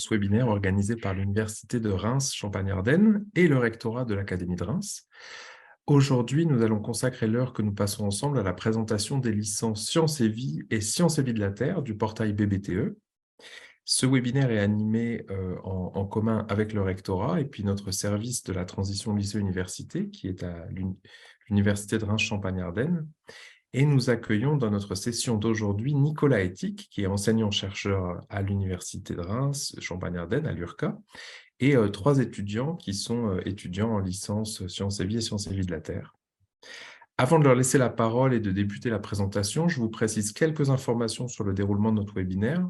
ce webinaire organisé par l'Université de Reims Champagne-Ardenne et le rectorat de l'Académie de Reims. Aujourd'hui, nous allons consacrer l'heure que nous passons ensemble à la présentation des licences Sciences et Vie et Sciences et Vie de la Terre du portail BBTE. Ce webinaire est animé en commun avec le rectorat et puis notre service de la transition lycée-université qui est à l'Université de Reims Champagne-Ardenne. Et nous accueillons dans notre session d'aujourd'hui Nicolas Ethique, qui est enseignant-chercheur à l'Université de Reims, Champagne-Ardenne, à l'URCA, et trois étudiants qui sont étudiants en licence Sciences et Vie et Sciences et Vie de la Terre. Avant de leur laisser la parole et de débuter la présentation, je vous précise quelques informations sur le déroulement de notre webinaire.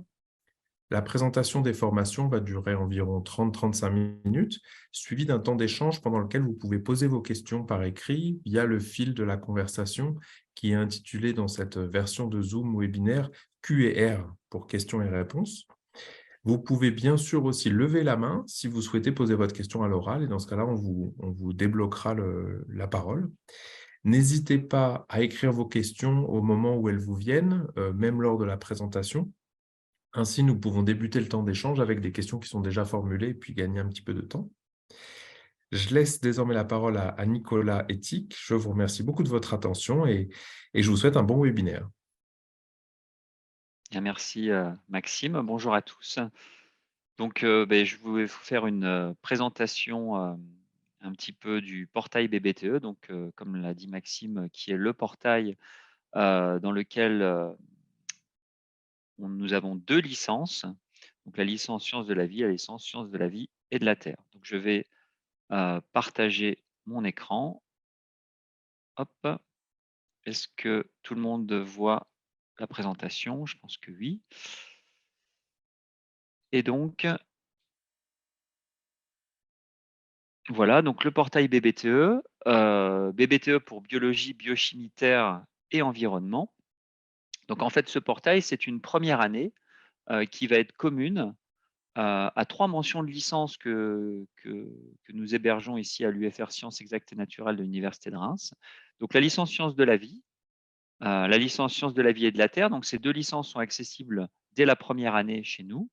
La présentation des formations va durer environ 30-35 minutes, suivie d'un temps d'échange pendant lequel vous pouvez poser vos questions par écrit via le fil de la conversation qui est intitulé dans cette version de Zoom webinaire Q&R pour questions et réponses. Vous pouvez bien sûr aussi lever la main si vous souhaitez poser votre question à l'oral et dans ce cas-là, on vous débloquera la parole. N'hésitez pas à écrire vos questions au moment où elles vous viennent, même lors de la présentation. Ainsi, nous pouvons débuter le temps d'échange avec des questions qui sont déjà formulées et puis gagner un petit peu de temps. Je laisse désormais la parole à Nicolas Ethique. Je vous remercie beaucoup de votre attention et je vous souhaite un bon webinaire. Bien, merci Maxime. Bonjour à tous. Donc, je vais vous faire une présentation un petit peu du portail BBTE. Donc, comme l'a dit Maxime, qui est le portail dans lequel nous avons deux licences. Donc, la licence Sciences de la vie et la licence Sciences de la vie et de la Terre. Donc, je vais partager mon écran. Hop. Est-ce que tout le monde voit la présentation? Je pense que oui. Et donc, voilà, donc le portail BBTE, BBTE pour biologie, biochimie, terre et environnement. Donc en fait, ce portail, c'est une première année qui va être commune à trois mentions de licence que nous hébergeons ici à l'UFR Sciences Exactes et Naturelles de l'Université de Reims. Donc la licence Sciences de la vie, la licence Sciences de la vie et de la Terre. Donc ces deux licences sont accessibles dès la première année chez nous.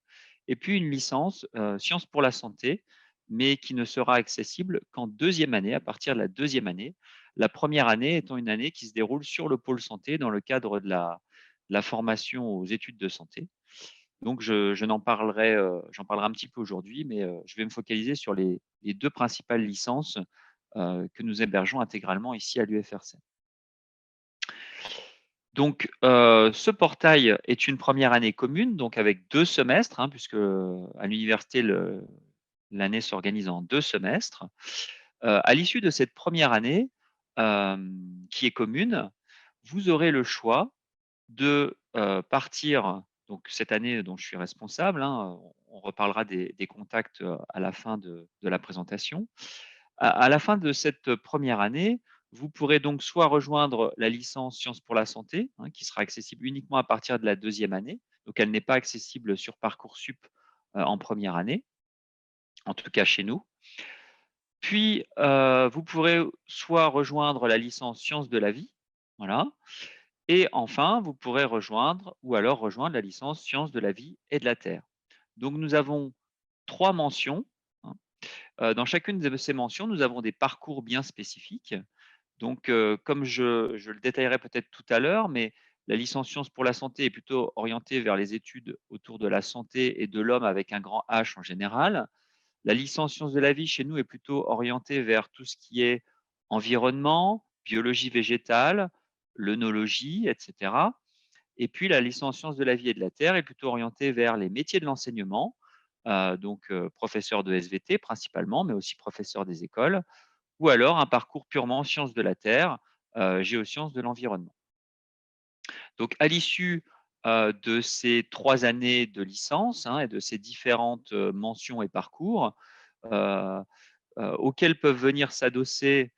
Et puis une licence Sciences pour la santé, mais qui ne sera accessible qu'en deuxième année, à partir de la deuxième année. La première année étant une année qui se déroule sur le pôle santé dans le cadre de la formation aux études de santé. Donc, j'en parlerai un petit peu aujourd'hui, mais je vais me focaliser sur les deux principales licences que nous hébergeons intégralement ici à l'UFRC. Donc, ce portail est une première année commune, donc avec 2 semestres, puisque à l'université, l'année s'organise en 2 semestres. À l'issue de cette première année, qui est commune, vous aurez le choix de partir, donc cette année dont je suis responsable, on reparlera des contacts à la fin de la présentation. À la fin de cette première année, vous pourrez donc soit rejoindre la licence Sciences pour la santé, qui sera accessible uniquement à partir de la deuxième année. Donc, elle n'est pas accessible sur Parcoursup en première année, en tout cas chez nous. Puis, vous pourrez soit rejoindre la licence Sciences de la vie, voilà. Et enfin, vous pourrez rejoindre ou alors rejoindre la licence Sciences de la vie et de la Terre. Donc, nous avons 3 mentions. Dans chacune de ces mentions, nous avons des parcours bien spécifiques. Donc, comme je le détaillerai peut-être tout à l'heure, mais la licence Sciences pour la santé est plutôt orientée vers les études autour de la santé et de l'homme avec un grand H en général. La licence Sciences de la vie chez nous est plutôt orientée vers tout ce qui est environnement, biologie végétale, l'œnologie, etc. Et puis la licence Sciences de la vie et de la Terre est plutôt orientée vers les métiers de l'enseignement, donc professeur de SVT principalement, mais aussi professeur des écoles, ou alors un parcours purement sciences de la Terre, géosciences de l'environnement. Donc à l'issue de ces 3 années de licence et de ces différentes mentions et parcours, auxquels peuvent venir s'adosser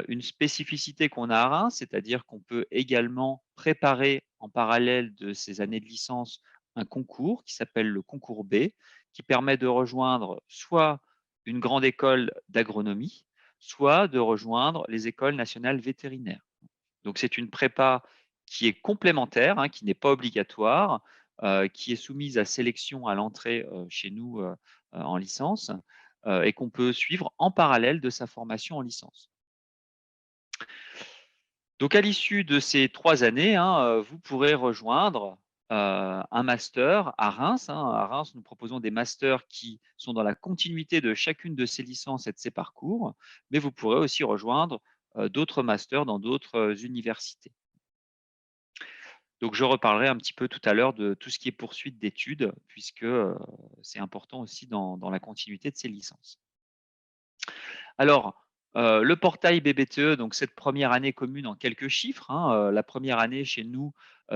une spécificité qu'on a à Reims, c'est-à-dire qu'on peut également préparer en parallèle de ces années de licence un concours qui s'appelle le concours B, qui permet de rejoindre soit une grande école d'agronomie, soit de rejoindre les écoles nationales vétérinaires. Donc c'est une prépa qui est complémentaire, qui n'est pas obligatoire, qui est soumise à sélection à l'entrée chez nous en licence et qu'on peut suivre en parallèle de sa formation en licence. Donc, à l'issue de ces 3 années, vous pourrez rejoindre un master à Reims. À Reims, nous proposons des masters qui sont dans la continuité de chacune de ces licences et de ces parcours, mais vous pourrez aussi rejoindre d'autres masters dans d'autres universités. Donc, je reparlerai un petit peu tout à l'heure de tout ce qui est poursuite d'études, puisque c'est important aussi dans la continuité de ces licences. Alors, le portail BBTE, donc cette première année commune en quelques chiffres. La première année chez nous,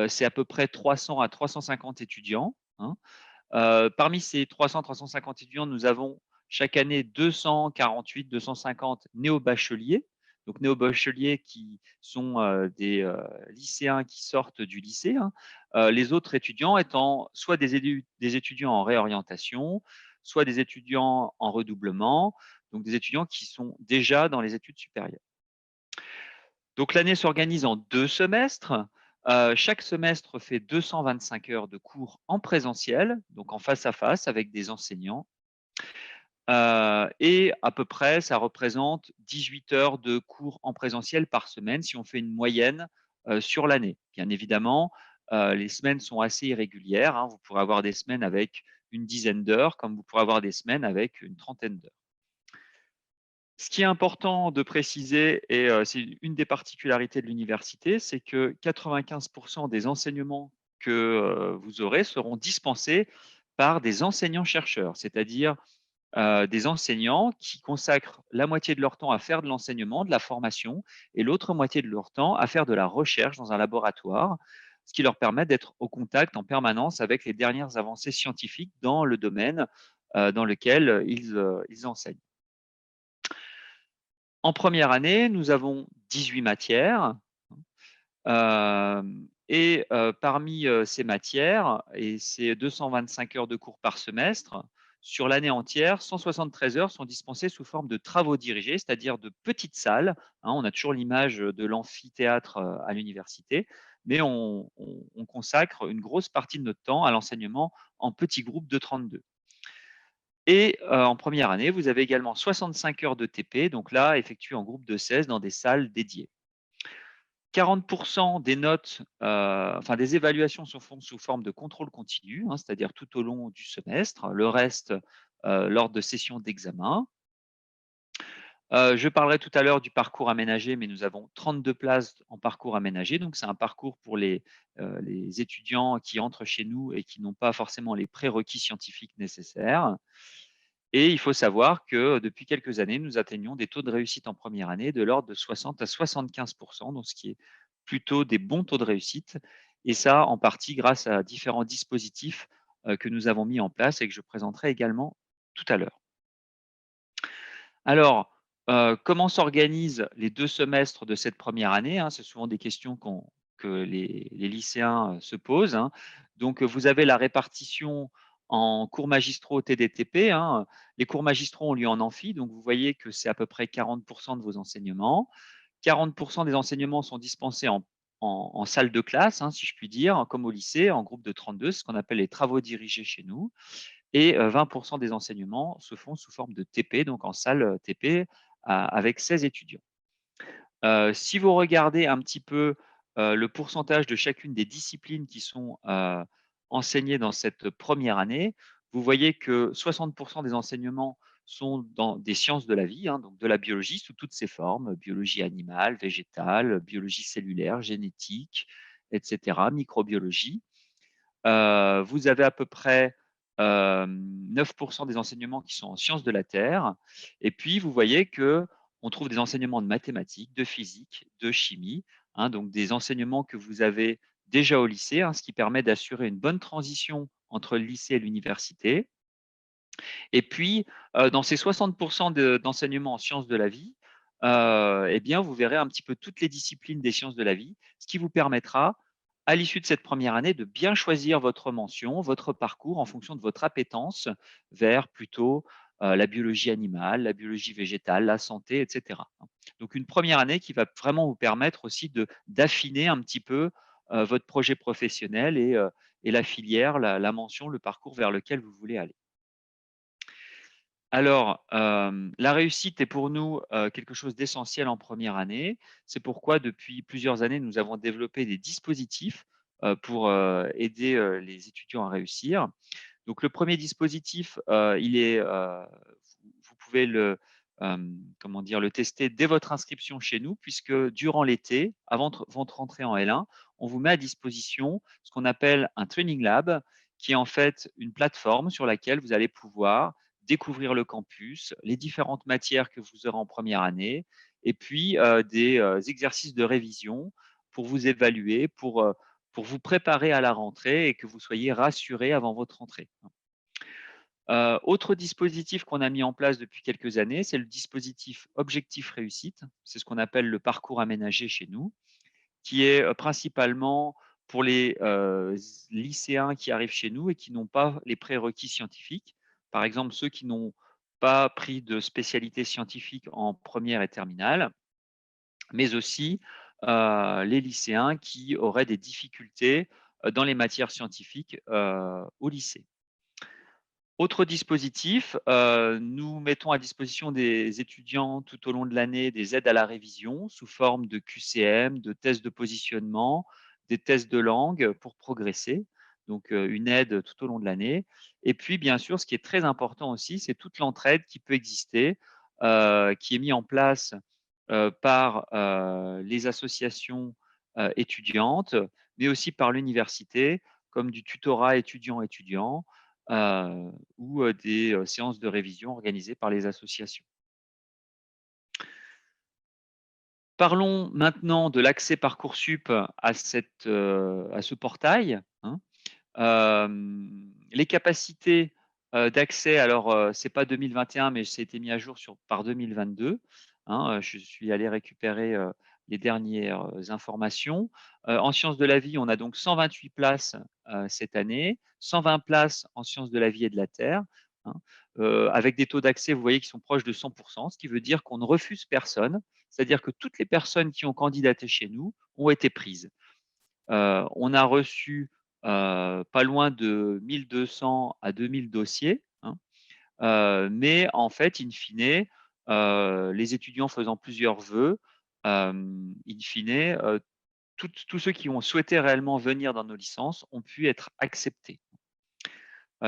c'est à peu près 300 à 350 étudiants. Parmi ces 300-350 étudiants, nous avons chaque année 248-250 néo-bacheliers. Donc néo-bacheliers qui sont des lycéens qui sortent du lycée. Les autres étudiants étant soit des étudiants en réorientation, soit des étudiants en redoublement, donc des étudiants qui sont déjà dans les études supérieures. Donc l'année s'organise en 2 semestres. Chaque semestre fait 225 heures de cours en présentiel, donc en face à face avec des enseignants. Et à peu près, ça représente 18 heures de cours en présentiel par semaine si on fait une moyenne sur l'année. Bien évidemment, les semaines sont assez irrégulières. Vous pourrez avoir des semaines avec une dizaine d'heures, comme vous pourrez avoir des semaines avec une trentaine d'heures. Ce qui est important de préciser, et c'est une des particularités de l'université, c'est que 95% des enseignements que vous aurez seront dispensés par des enseignants-chercheurs, c'est-à-dire des enseignants qui consacrent la moitié de leur temps à faire de l'enseignement, de la formation, et l'autre moitié de leur temps à faire de la recherche dans un laboratoire, ce qui leur permet d'être au contact en permanence avec les dernières avancées scientifiques dans le domaine dans lequel ils enseignent. En première année, nous avons 18 matières. Et parmi ces matières, et ces 225 heures de cours par semestre, sur l'année entière, 173 heures sont dispensées sous forme de travaux dirigés, c'est-à-dire de petites salles. On a toujours l'image de l'amphithéâtre à l'université, mais on consacre une grosse partie de notre temps à l'enseignement en petits groupes de 32. Et en première année, vous avez également 65 heures de TP, donc là, effectuées en groupe de 16 dans des salles dédiées. 40% des notes, des évaluations se font sous forme de contrôle continu, c'est-à-dire tout au long du semestre, le reste lors de sessions d'examen. Je parlerai tout à l'heure du parcours aménagé, mais nous avons 32 places en parcours aménagé. Donc, c'est un parcours pour les étudiants qui entrent chez nous et qui n'ont pas forcément les prérequis scientifiques nécessaires. Et il faut savoir que depuis quelques années, nous atteignons des taux de réussite en première année de l'ordre de 60 à 75%, donc ce qui est plutôt des bons taux de réussite. Et ça, en partie grâce à différents dispositifs que nous avons mis en place et que je présenterai également tout à l'heure. Alors, comment s'organisent les 2 semestres de cette première année? C'est souvent des questions que les lycéens se posent. Donc, vous avez la répartition en cours magistraux TDTP. Les cours magistraux ont lieu en amphi, donc vous voyez que c'est à peu près 40% de vos enseignements. 40% des enseignements sont dispensés en salle de classe, si je puis dire, comme au lycée, en groupe de 32, ce qu'on appelle les travaux dirigés chez nous. Et 20% des enseignements se font sous forme de TP, donc en salle TP, avec 16 étudiants. Si vous regardez un petit peu le pourcentage de chacune des disciplines qui sont enseignées dans cette première année, vous voyez que 60% des enseignements sont dans des sciences de la vie, donc de la biologie sous toutes ses formes, biologie animale, végétale, biologie cellulaire, génétique, etc., microbiologie. Vous avez à peu près 9% des enseignements qui sont en sciences de la Terre. Et puis, vous voyez qu'on trouve des enseignements de mathématiques, de physique, de chimie, donc des enseignements que vous avez déjà au lycée, ce qui permet d'assurer une bonne transition entre le lycée et l'université. Et puis, dans ces 60% d'enseignements en sciences de la vie, eh bien, vous verrez un petit peu toutes les disciplines des sciences de la vie, ce qui vous permettra, à l'issue de cette première année, de bien choisir votre mention, votre parcours en fonction de votre appétence vers plutôt la biologie animale, la biologie végétale, la santé, etc. Donc, une première année qui va vraiment vous permettre aussi d'affiner un petit peu votre projet professionnel et la filière, la mention, le parcours vers lequel vous voulez aller. Alors, la réussite est pour nous quelque chose d'essentiel en première année. C'est pourquoi depuis plusieurs années, nous avons développé des dispositifs pour aider les étudiants à réussir. Donc, le premier dispositif, vous pouvez comment dire, le tester dès votre inscription chez nous, puisque durant l'été, avant votre rentrée en L1, on vous met à disposition ce qu'on appelle un training lab, qui est en fait une plateforme sur laquelle vous allez pouvoir découvrir le campus, les différentes matières que vous aurez en première année, et puis des exercices de révision pour vous évaluer, pour vous préparer à la rentrée et que vous soyez rassuré avant votre rentrée. Autre dispositif qu'on a mis en place depuis quelques années, c'est le dispositif Objectif Réussite. C'est ce qu'on appelle le parcours aménagé chez nous, qui est principalement pour les lycéens qui arrivent chez nous et qui n'ont pas les prérequis scientifiques. Par exemple, ceux qui n'ont pas pris de spécialité scientifique en première et terminale, mais aussi les lycéens qui auraient des difficultés dans les matières scientifiques au lycée. Autre dispositif, nous mettons à disposition des étudiants tout au long de l'année des aides à la révision sous forme de QCM, de tests de positionnement, des tests de langue pour progresser. Donc, une aide tout au long de l'année. Et puis, bien sûr, ce qui est très important aussi, c'est toute l'entraide qui peut exister, qui est mise en place par les associations étudiantes, mais aussi par l'université, comme du tutorat étudiant-étudiant ou des séances de révision organisées par les associations. Parlons maintenant de l'accès Parcoursup à ce portail, hein. Les capacités d'accès, alors c'est pas 2021, mais ça a été mis à jour par 2022, hein. Je suis allé récupérer les dernières informations. En sciences de la vie, on a donc 128 places cette année, 120 places en sciences de la vie et de la terre, hein, avec des taux d'accès, vous voyez, qui sont proches de 100%, ce qui veut dire qu'on ne refuse personne, c'est-à-dire que toutes les personnes qui ont candidaté chez nous ont été prises. On a reçu pas loin de 1200 à 2000 dossiers, hein, mais en fait, in fine, les étudiants faisant plusieurs vœux, in fine, tous ceux qui ont souhaité réellement venir dans nos licences ont pu être acceptés.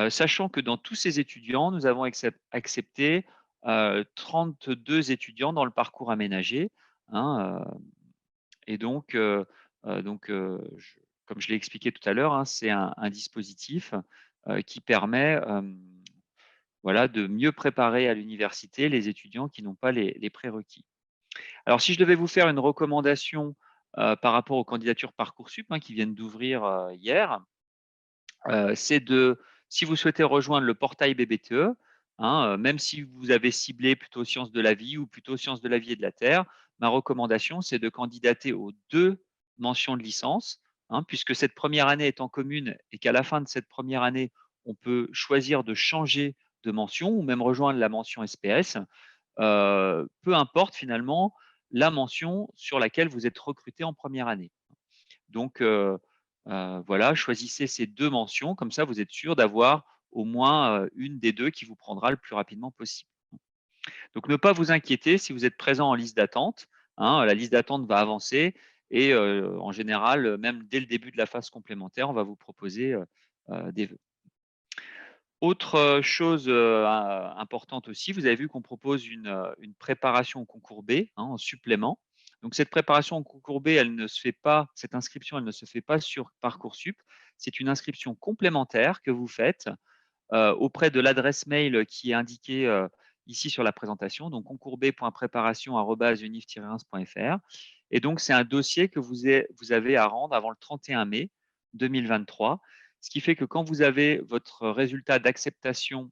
Sachant que dans tous ces étudiants, nous avons accepté 32 étudiants dans le parcours aménagé, hein, et donc, comme je l'ai expliqué tout à l'heure, hein, c'est un dispositif qui permet voilà, de mieux préparer à l'université les étudiants qui n'ont pas les prérequis. Alors, si je devais vous faire une recommandation par rapport aux candidatures Parcoursup hein, qui viennent d'ouvrir hier, c'est si vous souhaitez rejoindre le portail BBTE, hein, même si vous avez ciblé plutôt sciences de la vie ou plutôt sciences de la vie et de la terre, ma recommandation, c'est de candidater aux 2 mentions de licence, hein, puisque cette première année est en commune et qu'à la fin de cette première année, on peut choisir de changer de mention ou même rejoindre la mention SPS, peu importe finalement la mention sur laquelle vous êtes recruté en première année. Donc, voilà, choisissez ces 2 mentions, comme ça vous êtes sûr d'avoir au moins, une des 2 qui vous prendra le plus rapidement possible. Donc ne pas vous inquiéter si vous êtes présent en liste d'attente, hein, la liste d'attente va avancer et en général, même dès le début de la phase complémentaire, on va vous proposer, des vœux. Autre chose importante aussi, vous avez vu qu'on propose une préparation au concours B hein, en supplément. Donc cette préparation au concours B, elle ne se fait pas, cette inscription, elle ne se fait pas sur Parcoursup. C'est une inscription complémentaire que vous faites auprès de l'adresse mail qui est indiquée ici sur la présentation, donc concoursb.préparation@unif-reims.fr. Et donc c'est un dossier que vous avez à rendre avant le 31 mai 2023. Ce qui fait que quand vous avez votre résultat d'acceptation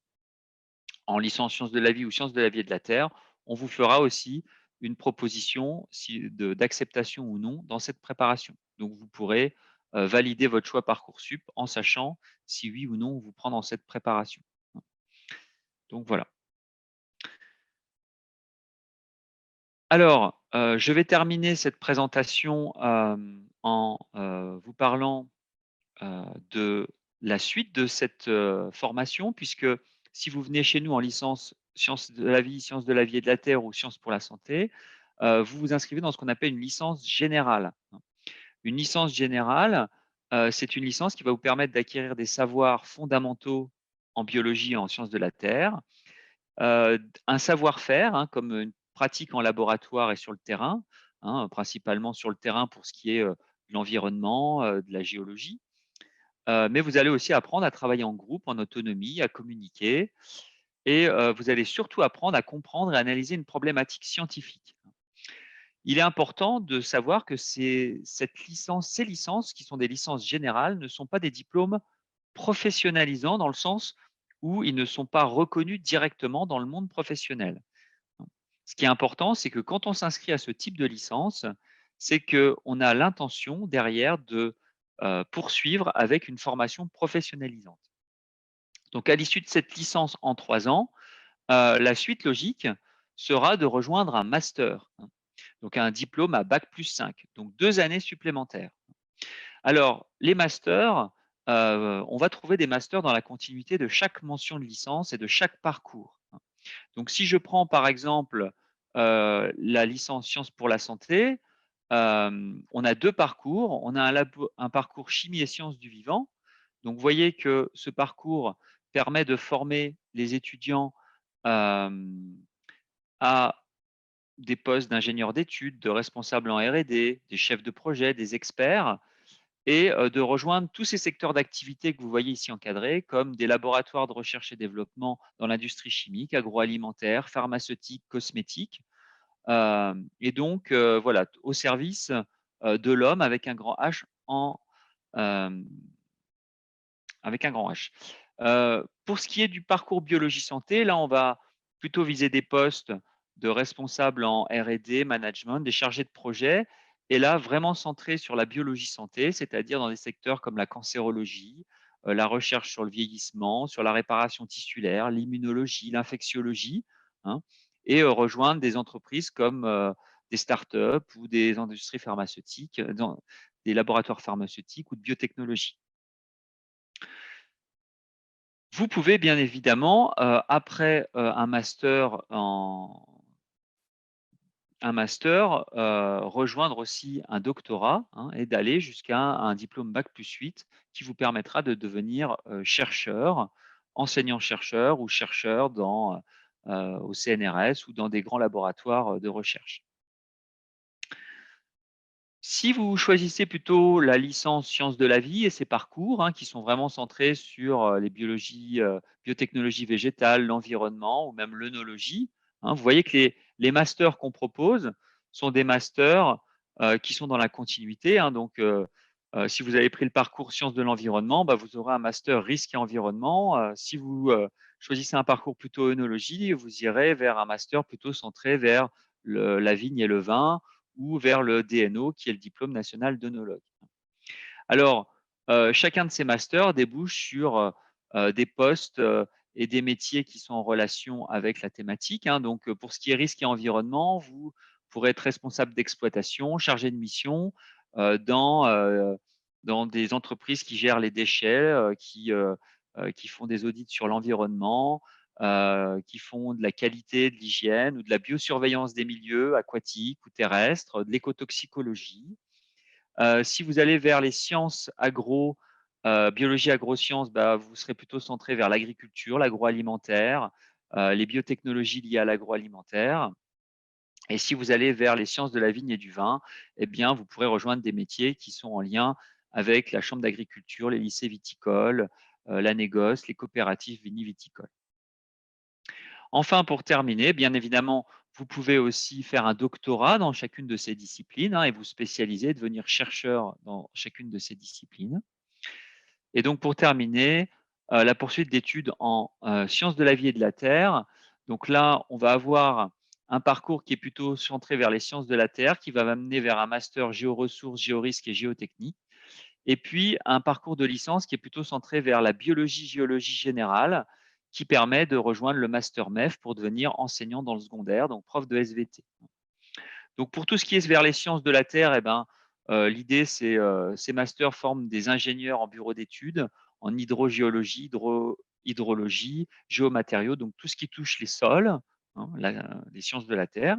en licence sciences de la vie ou sciences de la vie et de la terre, on vous fera aussi une proposition d'acceptation ou non dans cette préparation. Donc, vous pourrez valider votre choix Parcoursup en sachant si oui ou non on vous prend dans cette préparation. Donc, voilà. Alors, je vais terminer cette présentation en vous parlant de la suite de cette formation, puisque si vous venez chez nous en licence sciences de la vie, sciences de la vie et de la terre ou sciences pour la santé, vous vous inscrivez dans ce qu'on appelle une licence générale. Une licence générale, c'est une licence qui va vous permettre d'acquérir des savoirs fondamentaux en biologie et en sciences de la terre, un savoir-faire, hein, comme une pratique en laboratoire et sur le terrain, hein, principalement sur le terrain pour ce qui est de l'environnement, de la géologie. Mais vous allez aussi apprendre à travailler en groupe, en autonomie, à communiquer et vous allez surtout apprendre à comprendre et analyser une problématique scientifique. Il est important de savoir que ces licences, qui sont des licences générales, ne sont pas des diplômes professionnalisants dans le sens où ils ne sont pas reconnus directement dans le monde professionnel. Ce qui est important, c'est que quand on s'inscrit à ce type de licence, c'est qu'on a l'intention derrière de poursuivre avec une formation professionnalisante. Donc, à l'issue de cette licence en 3 ans, la suite logique sera de rejoindre un master, hein, donc un diplôme à bac plus 5, donc 2 années supplémentaires. Alors, les masters, on va trouver des masters dans la continuité de chaque mention de licence et de chaque parcours. Donc, si je prends par exemple la licence sciences pour la santé, on a 2 parcours. On a un parcours chimie et sciences du vivant. Donc, vous voyez que ce parcours permet de former les étudiants à des postes d'ingénieurs d'études, de responsables en R&D, des chefs de projet, des experts, et de rejoindre tous ces secteurs d'activité que vous voyez ici encadrés, comme des laboratoires de recherche et développement dans l'industrie chimique, agroalimentaire, pharmaceutique, cosmétique, et donc voilà, au service de l'homme avec un grand H euh, avec un grand H. Pour ce qui est du parcours biologie santé, là, on va plutôt viser des postes de responsables en R&D, management, des chargés de projet, et là, vraiment centré sur la biologie santé, c'est-à-dire dans des secteurs comme la cancérologie, la recherche sur le vieillissement, sur la réparation tissulaire, l'immunologie, l'infectiologie, hein, et rejoindre des entreprises comme des startups ou des industries pharmaceutiques, des laboratoires pharmaceutiques ou de biotechnologie. Vous pouvez bien évidemment, après un master, rejoindre aussi un doctorat, hein, et d'aller jusqu'à un diplôme bac plus 8 qui vous permettra de devenir chercheur, enseignant-chercheur ou chercheur au CNRS ou dans des grands laboratoires de recherche. Si vous choisissez plutôt la licence sciences de la vie et ses parcours, hein, qui sont vraiment centrés sur les biologies, biotechnologie végétale, l'environnement ou même l'œnologie, hein, vous voyez que les masters qu'on propose sont des masters qui sont dans la continuité, hein, donc, si vous avez pris le parcours sciences de l'environnement, bah, vous aurez un master risque et environnement. Si vous choisissez un parcours plutôt œnologie, vous irez vers un master plutôt centré vers la vigne et le vin, ou vers le DNO, qui est le diplôme national d'œnologue. Alors, chacun de ces masters débouche sur des postes et des métiers qui sont en relation avec la thématique, hein. Donc, pour ce qui est risque et environnement, vous pourrez être responsable d'exploitation, chargé de mission dans des entreprises qui gèrent les déchets, qui font des audits sur l'environnement, qui font de la qualité, de l'hygiène ou de la biosurveillance des milieux aquatiques ou terrestres, de l'écotoxicologie. Si vous allez vers les sciences agro, biologie agrosciences, bah, vous serez plutôt centré vers l'agriculture, l'agroalimentaire, les biotechnologies liées à l'agroalimentaire. Et si vous allez vers les sciences de la vigne et du vin, eh bien, vous pourrez rejoindre des métiers qui sont en lien avec la chambre d'agriculture, les lycées viticoles, la négoce, les coopératives vini-viticoles. Enfin, pour terminer, bien évidemment, vous pouvez aussi faire un doctorat dans chacune de ces disciplines, hein, et vous spécialiser, devenir chercheur dans chacune de ces disciplines. Et donc, pour terminer, la poursuite d'études en sciences de la vie et de la terre. Donc là, on va avoir un parcours qui est plutôt centré vers les sciences de la terre, qui va m'amener vers un master géoressources, géorisque et géotechnique. Et puis, un parcours de licence qui est plutôt centré vers la biologie, géologie générale, qui permet de rejoindre le master MEF pour devenir enseignant dans le secondaire, donc prof de SVT. Donc, pour tout ce qui est vers les sciences de la Terre, eh ben, L'idée, c'est ces masters forment des ingénieurs en bureau d'études, en hydrogéologie, hydrologie, géomatériaux, donc tout ce qui touche les sols, hein, les sciences de la Terre.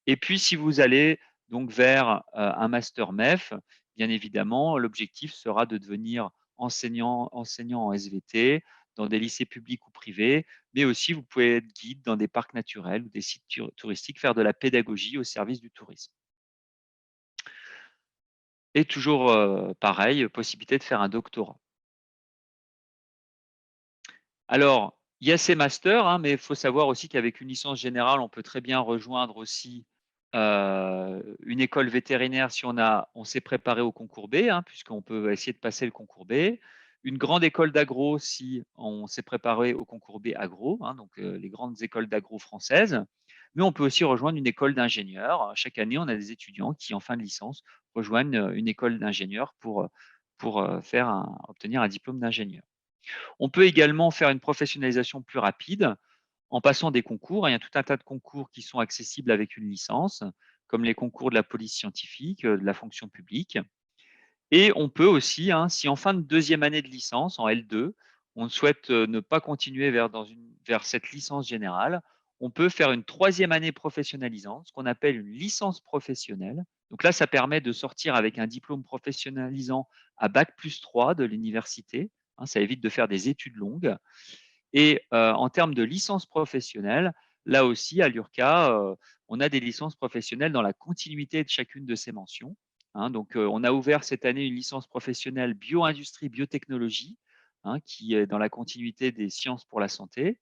Et puis, si vous allez donc vers un master MEF, bien évidemment, l'objectif sera de devenir enseignant en SVT dans des lycées publics ou privés, mais aussi vous pouvez être guide dans des parcs naturels ou des sites touristiques, faire de la pédagogie au service du tourisme. Et toujours pareil, possibilité de faire un doctorat. Alors, il y a ces masters, hein, mais il faut savoir aussi qu'avec une licence générale, on peut très bien rejoindre aussi une école vétérinaire si on s'est préparé au concours B, hein, puisqu'on peut essayer de passer le concours B. Une grande école d'agro si on s'est préparé au concours B agro, hein, donc les grandes écoles d'agro françaises. Mais on peut aussi rejoindre une école d'ingénieurs. Chaque année, on a des étudiants qui, en fin de licence, rejoignent une école d'ingénieurs pour obtenir un diplôme d'ingénieur. On peut également faire une professionnalisation plus rapide en passant des concours. Il y a tout un tas de concours qui sont accessibles avec une licence, comme les concours de la police scientifique, de la fonction publique. Et on peut aussi, hein, si en fin de deuxième année de licence, en L2, on souhaite ne pas continuer vers cette licence générale, on peut faire une troisième année professionnalisante, ce qu'on appelle une licence professionnelle. Donc là, ça permet de sortir avec un diplôme professionnalisant à Bac+3 de l'université. Hein, ça évite de faire des études longues. Et en termes de licence professionnelle, là aussi, à l'URCA, on a des licences professionnelles dans la continuité de chacune de ces mentions. Hein, donc, on a ouvert cette année une licence professionnelle bio-industrie, biotechnologie, hein, qui est dans la continuité des sciences pour la santé.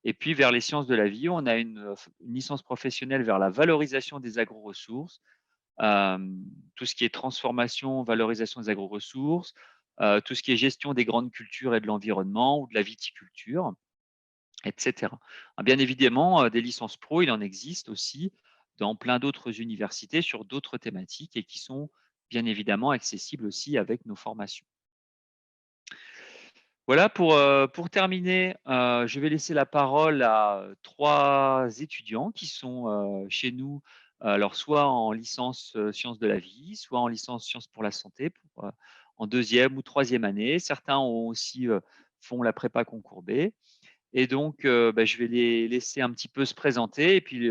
Et puis, vers les sciences de la vie, on a une licence professionnelle vers la valorisation des agro-ressources, tout ce qui est transformation, valorisation des agro-ressources, tout ce qui est gestion des grandes cultures et de l'environnement ou de la viticulture, etc. Bien évidemment, des licences pro, il en existe aussi dans plein d'autres universités sur d'autres thématiques et qui sont bien évidemment accessibles aussi avec nos formations. Voilà, pour terminer, je vais laisser la parole à 3 étudiants qui sont chez nous, alors soit en licence sciences de la vie, soit en licence sciences pour la santé, en deuxième ou troisième année. Certains ont aussi font la prépa concours B. Et donc, je vais les laisser un petit peu se présenter et puis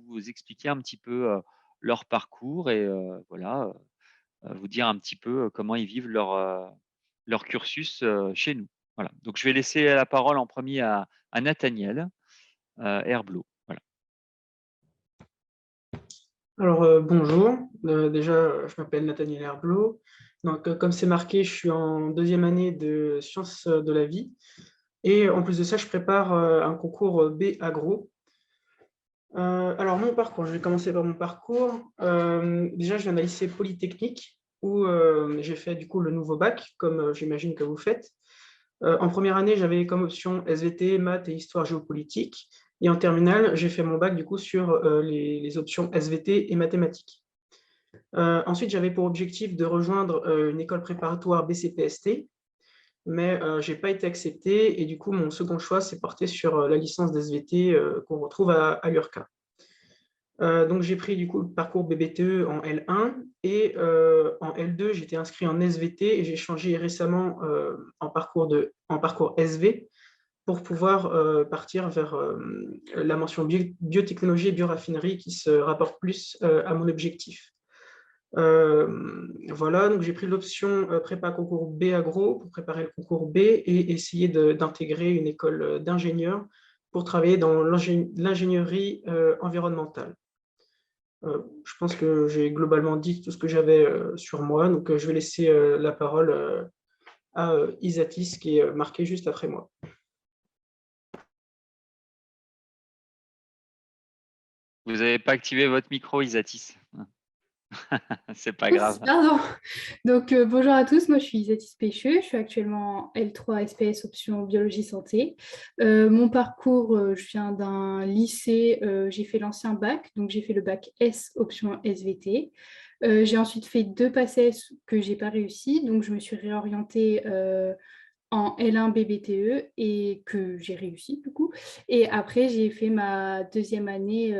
vous expliquer un petit peu leur parcours et voilà, vous dire un petit peu comment ils vivent leur cursus chez nous. Voilà. Donc, je vais laisser la parole en premier à Nathaniel Herblot. Voilà. Alors, bonjour. Déjà, je m'appelle Nathaniel Herblot. Donc, comme c'est marqué, je suis en deuxième année de sciences de la vie. Et en plus de ça, je prépare un concours B Agro. Alors, mon parcours, je vais commencer par mon parcours. Déjà, je viens d'un lycée polytechnique où j'ai fait du coup le nouveau bac, comme j'imagine que vous faites. En première année, j'avais comme option SVT, maths et histoire géopolitique. Et en terminale, j'ai fait mon bac du coup sur les options SVT et mathématiques. Ensuite, j'avais pour objectif de rejoindre une école préparatoire BCPST, mais je n'ai pas été accepté. Et du coup, mon second choix s'est porté sur la licence d'SVT qu'on retrouve à l'URCA. Donc, j'ai pris du coup le parcours BBTE en L1 et en L2, j'étais inscrit en SVT et j'ai changé récemment en parcours SV pour pouvoir partir vers la mention biotechnologie et bioraffinerie qui se rapporte plus à mon objectif. Voilà, donc j'ai pris l'option prépa concours B agro pour préparer le concours B et essayer d'intégrer une école d'ingénieurs pour travailler dans l'ingénierie environnementale. Je pense que j'ai globalement dit tout ce que j'avais sur moi, donc je vais laisser la parole à Isatis qui est marqué juste après moi. Vous n'avez pas activé votre micro, Isatis. C'est pas grave. Pardon. Donc, bonjour à tous, moi je suis Isatis Pêcheux, je suis actuellement en L3 SPS option biologie santé. Mon parcours, je viens d'un lycée, j'ai fait l'ancien bac, donc j'ai fait le bac S option SVT. J'ai ensuite fait 2 PACES que j'ai pas réussi, donc je me suis réorientée en L1 BBTE et que j'ai réussi du coup. Et après, j'ai fait ma deuxième année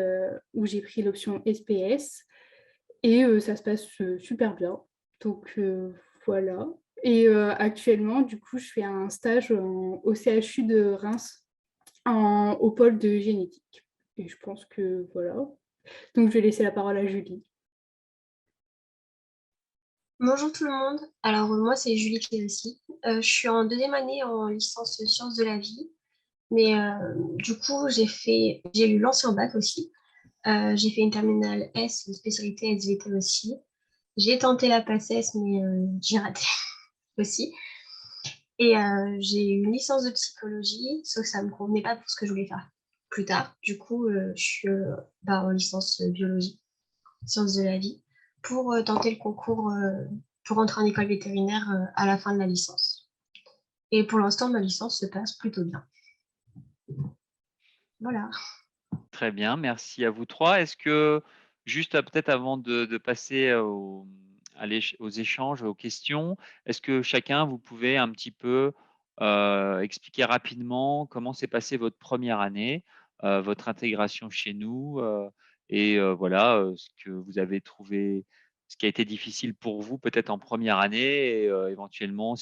où j'ai pris l'option SPS. et ça se passe super bien. Donc voilà. Et actuellement, du coup, je fais un stage au CHU de Reims au pôle de génétique. Et je pense que voilà. Donc je vais laisser la parole à Julie. Bonjour tout le monde. Alors moi c'est Julie Clérissy. Je suis en deuxième année en licence sciences de la vie. Mais du coup j'ai eu l'ancien bac aussi. J'ai fait une terminale S, une spécialité SVT aussi. J'ai tenté la PACES mais j'ai raté aussi. Et j'ai eu une licence de psychologie, sauf que ça me convenait pas pour ce que je voulais faire plus tard. Du coup je suis en licence biologie, sciences de la vie, pour tenter le concours pour entrer en école vétérinaire à la fin de la licence. Et pour l'instant, ma licence se passe plutôt bien. Voilà. Très bien, merci à vous trois. Est-ce que, juste peut-être avant de passer aux échanges, aux questions, est-ce que chacun, vous pouvez un petit peu expliquer rapidement comment s'est passée votre première année, votre intégration chez nous, et voilà, ce que vous avez trouvé, ce qui a été difficile pour vous peut-être en première année, et éventuellement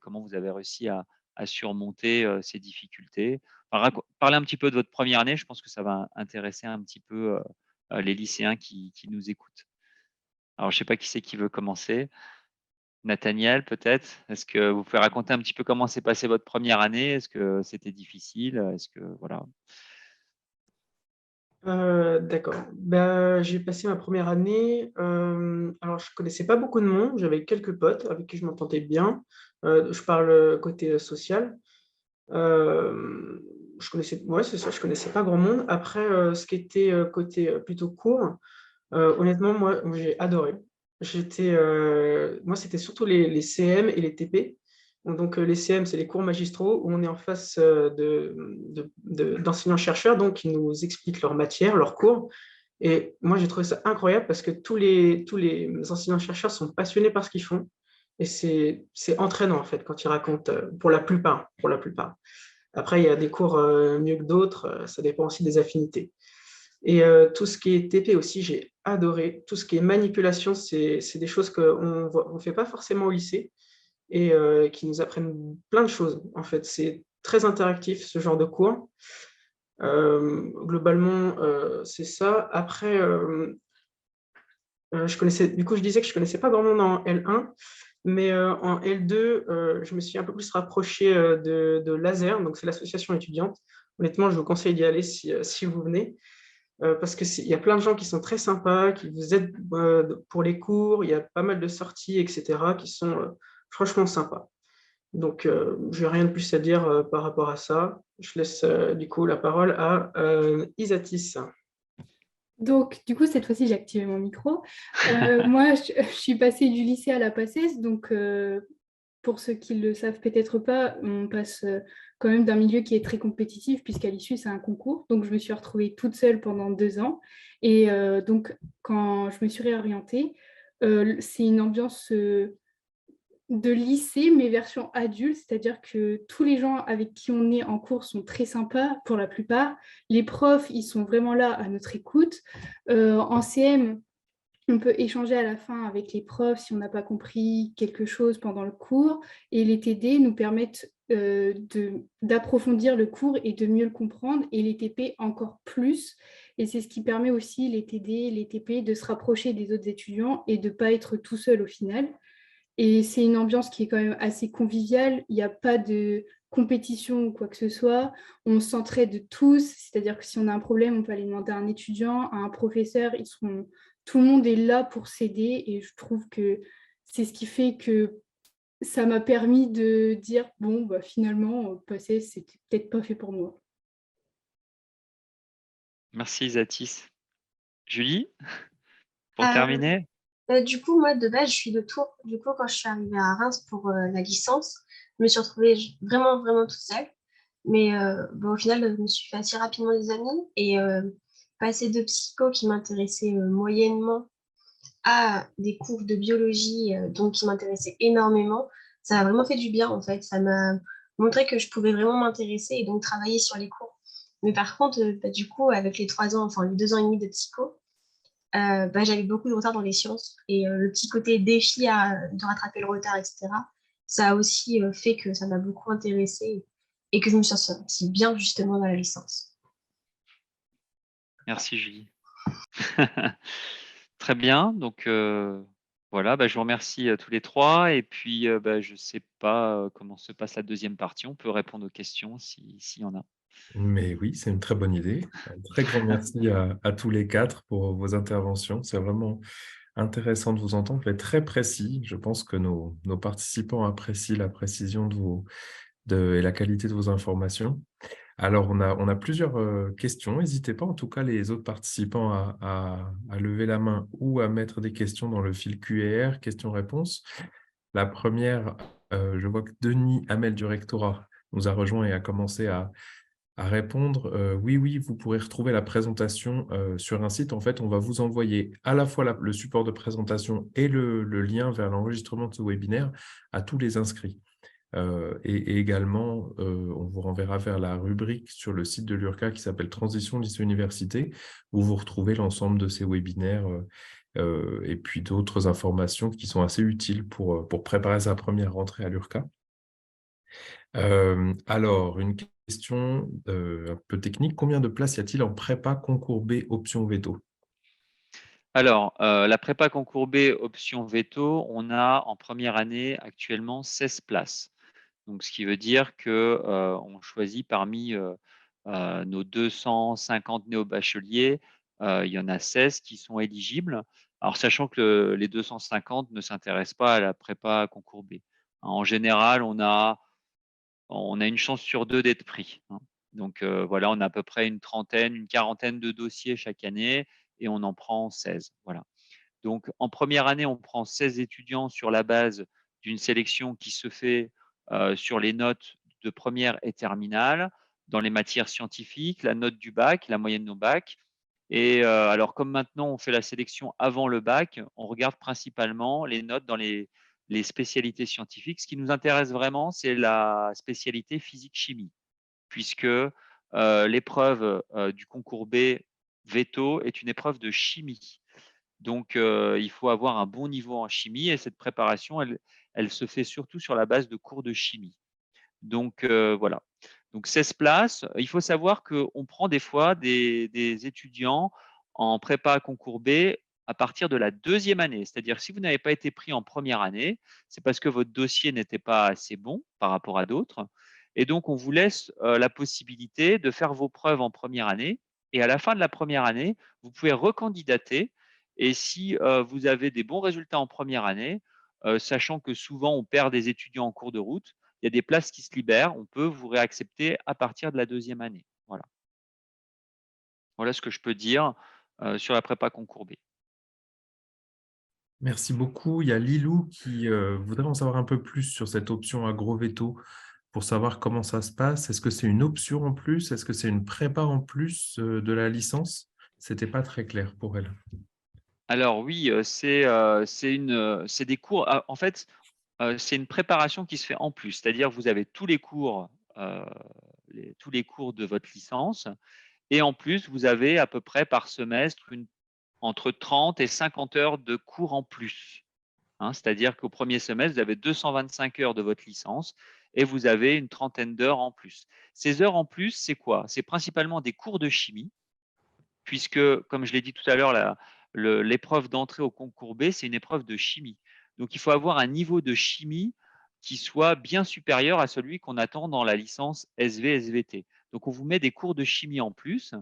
comment vous avez réussi à surmonter ces difficultés. Parlez un petit peu de votre première année, je pense que ça va intéresser un petit peu les lycéens qui nous écoutent. Alors, je ne sais pas qui c'est qui veut commencer. Nathaniel, peut-être. Est-ce que vous pouvez raconter un petit peu comment s'est passée votre première année? Est-ce que c'était difficile? Est-ce que voilà. D'accord. J'ai passé ma première année. Alors, je connaissais pas beaucoup de monde. J'avais quelques potes avec qui je m'entendais bien. Je parle côté social. Euh, ouais, c'est ça, je connaissais pas grand monde. Après, ce qui était côté plutôt court, honnêtement, moi, j'ai adoré. Moi, c'était surtout les CM et les TP. Donc, les CM, c'est les cours magistraux où on est en face d'enseignants-chercheurs, donc qui nous expliquent leur matière, leurs cours. Et moi, j'ai trouvé ça incroyable parce que tous les enseignants-chercheurs sont passionnés par ce qu'ils font. Et c'est entraînant, en fait, quand ils racontent, pour la plupart, pour la plupart. Après, il y a des cours mieux que d'autres, ça dépend aussi des affinités. Et tout ce qui est TP aussi, j'ai adoré. Tout ce qui est manipulation, c'est des choses qu'on ne fait pas forcément au lycée et qui nous apprennent plein de choses. En fait, c'est très interactif, ce genre de cours. Globalement, c'est ça. Après, je disais que je ne connaissais pas grand monde en L1, mais en L2, je me suis un peu plus rapproché de Laser, donc c'est l'association étudiante. Honnêtement, je vous conseille d'y aller si vous venez. Parce qu'il y a plein de gens qui sont très sympas, qui vous aident pour les cours, il y a pas mal de sorties, etc., qui sont franchement sympas. Donc, je n'ai rien de plus à dire par rapport à ça. Je laisse du coup la parole à Isatis. Donc, du coup, cette fois-ci, j'ai activé mon micro. Moi, je suis passée du lycée à la PACES. Donc, pour ceux qui ne le savent peut-être pas, on passe quand même d'un milieu qui est très compétitif, puisqu'à l'issue, c'est un concours. Donc, je me suis retrouvée toute seule pendant 2 ans. Et donc, quand je me suis réorientée, c'est une ambiance de lycée, mais version adulte, c'est-à-dire que tous les gens avec qui on est en cours sont très sympas pour la plupart. Les profs, ils sont vraiment là à notre écoute. En CM, on peut échanger à la fin avec les profs si on n'a pas compris quelque chose pendant le cours. Et les TD nous permettent d'approfondir le cours et de mieux le comprendre. Et les TP encore plus. Et c'est ce qui permet aussi les TD, les TP de se rapprocher des autres étudiants et de ne pas être tout seul au final. Et c'est une ambiance qui est quand même assez conviviale. Il n'y a pas de compétition ou quoi que ce soit. On s'entraide tous, c'est-à-dire que si on a un problème, on peut aller demander à un étudiant, à un professeur. Tout le monde est là pour s'aider et je trouve que c'est ce qui fait que ça m'a permis de dire bon, bah, finalement, passer, c'était peut-être pas fait pour moi. Merci Zatis. Julie, pour Euh, terminer? du coup, moi, de base, je suis de Tours. Du coup, quand je suis arrivée à Reims pour la licence, je me suis retrouvée vraiment, vraiment toute seule. Mais au final, je me suis fait assez rapidement des amis. Et passer de psycho qui m'intéressait moyennement à des cours de biologie donc qui m'intéressaient énormément, ça a vraiment fait du bien, en fait. Ça m'a montré que je pouvais vraiment m'intéresser et donc travailler sur les cours. Mais par contre, du coup, avec les 3 ans, enfin les 2 ans et demi de psycho, j'avais beaucoup de retard dans les sciences. Et le petit côté défi de rattraper le retard, etc., ça a aussi fait que ça m'a beaucoup intéressée et que je me suis sentie bien justement dans la licence. Merci Julie. Très bien, donc voilà, je vous remercie tous les trois et puis je ne sais pas comment se passe la deuxième partie, on peut répondre aux questions s'il y en a. Mais oui, c'est une très bonne idée. Un très grand merci à tous les quatre pour vos interventions. C'est vraiment intéressant de vous entendre, mais très précis. Je pense que nos participants apprécient la précision et la qualité de vos informations. Alors, on a plusieurs questions. N'hésitez pas, en tout cas, les autres participants à lever la main ou à mettre des questions dans le fil Q&R, questions-réponses. La première, je vois que Denis Hamel du rectorat nous a rejoint et a commencé à répondre. Oui, vous pourrez retrouver la présentation sur un site. En fait, on va vous envoyer à la fois le support de présentation et le lien vers l'enregistrement de ce webinaire à tous les inscrits. Et également, on vous renverra vers la rubrique sur le site de l'URCA qui s'appelle Transition lycée-université, où vous retrouvez l'ensemble de ces webinaires et puis d'autres informations qui sont assez utiles pour préparer sa première rentrée à l'URCA. Alors, une question un peu technique. Combien de places y a-t-il en prépa concours B option veto? Alors, la prépa concours B option veto, on a en première année actuellement 16 places. Donc, ce qui veut dire qu'on choisit parmi nos 250 néo-bacheliers, il y en a 16 qui sont éligibles. Alors, sachant que les 250 ne s'intéressent pas à la prépa concours B. En général, on a une chance sur 2 d'être pris. Donc, voilà, on a à peu près une quarantaine de dossiers chaque année et on en prend 16. Voilà. Donc, en première année, on prend 16 étudiants sur la base d'une sélection qui se fait sur les notes de première et terminale, dans les matières scientifiques, la note du bac, la moyenne de nos bacs. Et alors, comme maintenant, on fait la sélection avant le bac, on regarde principalement les notes dans les spécialités scientifiques. Ce qui nous intéresse vraiment, c'est la spécialité physique-chimie, puisque l'épreuve du concours B veto est une épreuve de chimie. Donc, il faut avoir un bon niveau en chimie et cette préparation, elle se fait surtout sur la base de cours de chimie. Donc, voilà. Donc, 16 places. Il faut savoir qu'on prend des fois des étudiants en prépa concours B à partir de la deuxième année. C'est-à-dire, si vous n'avez pas été pris en première année, c'est parce que votre dossier n'était pas assez bon par rapport à d'autres. Et donc, on vous laisse la possibilité de faire vos preuves en première année. Et à la fin de la première année, vous pouvez recandidater. Et si vous avez des bons résultats en première année, sachant que souvent on perd des étudiants en cours de route, il y a des places qui se libèrent, on peut vous réaccepter à partir de la deuxième année. Voilà. Voilà ce que je peux dire sur la prépa concours B. Merci beaucoup. Il y a Lilou qui voudrait en savoir un peu plus sur cette option agro-veto pour savoir comment ça se passe. Est-ce que c'est une option en plus? Est-ce que c'est une prépa en plus de la licence? Ce n'était pas très clair pour elle. Alors oui, c'est des cours. En fait, c'est une préparation qui se fait en plus. C'est-à-dire vous avez tous les cours de votre licence et en plus, vous avez à peu près par semestre entre 30 et 50 heures de cours en plus. C'est-à-dire qu'au premier semestre, vous avez 225 heures de votre licence et vous avez une trentaine d'heures en plus. Ces heures en plus, c'est quoi? C'est principalement des cours de chimie, puisque, comme je l'ai dit tout à l'heure, l'épreuve d'entrée au concours B, c'est une épreuve de chimie. Donc, il faut avoir un niveau de chimie qui soit bien supérieur à celui qu'on attend dans la licence SV-SVT. Donc, on vous met des cours de chimie en plus.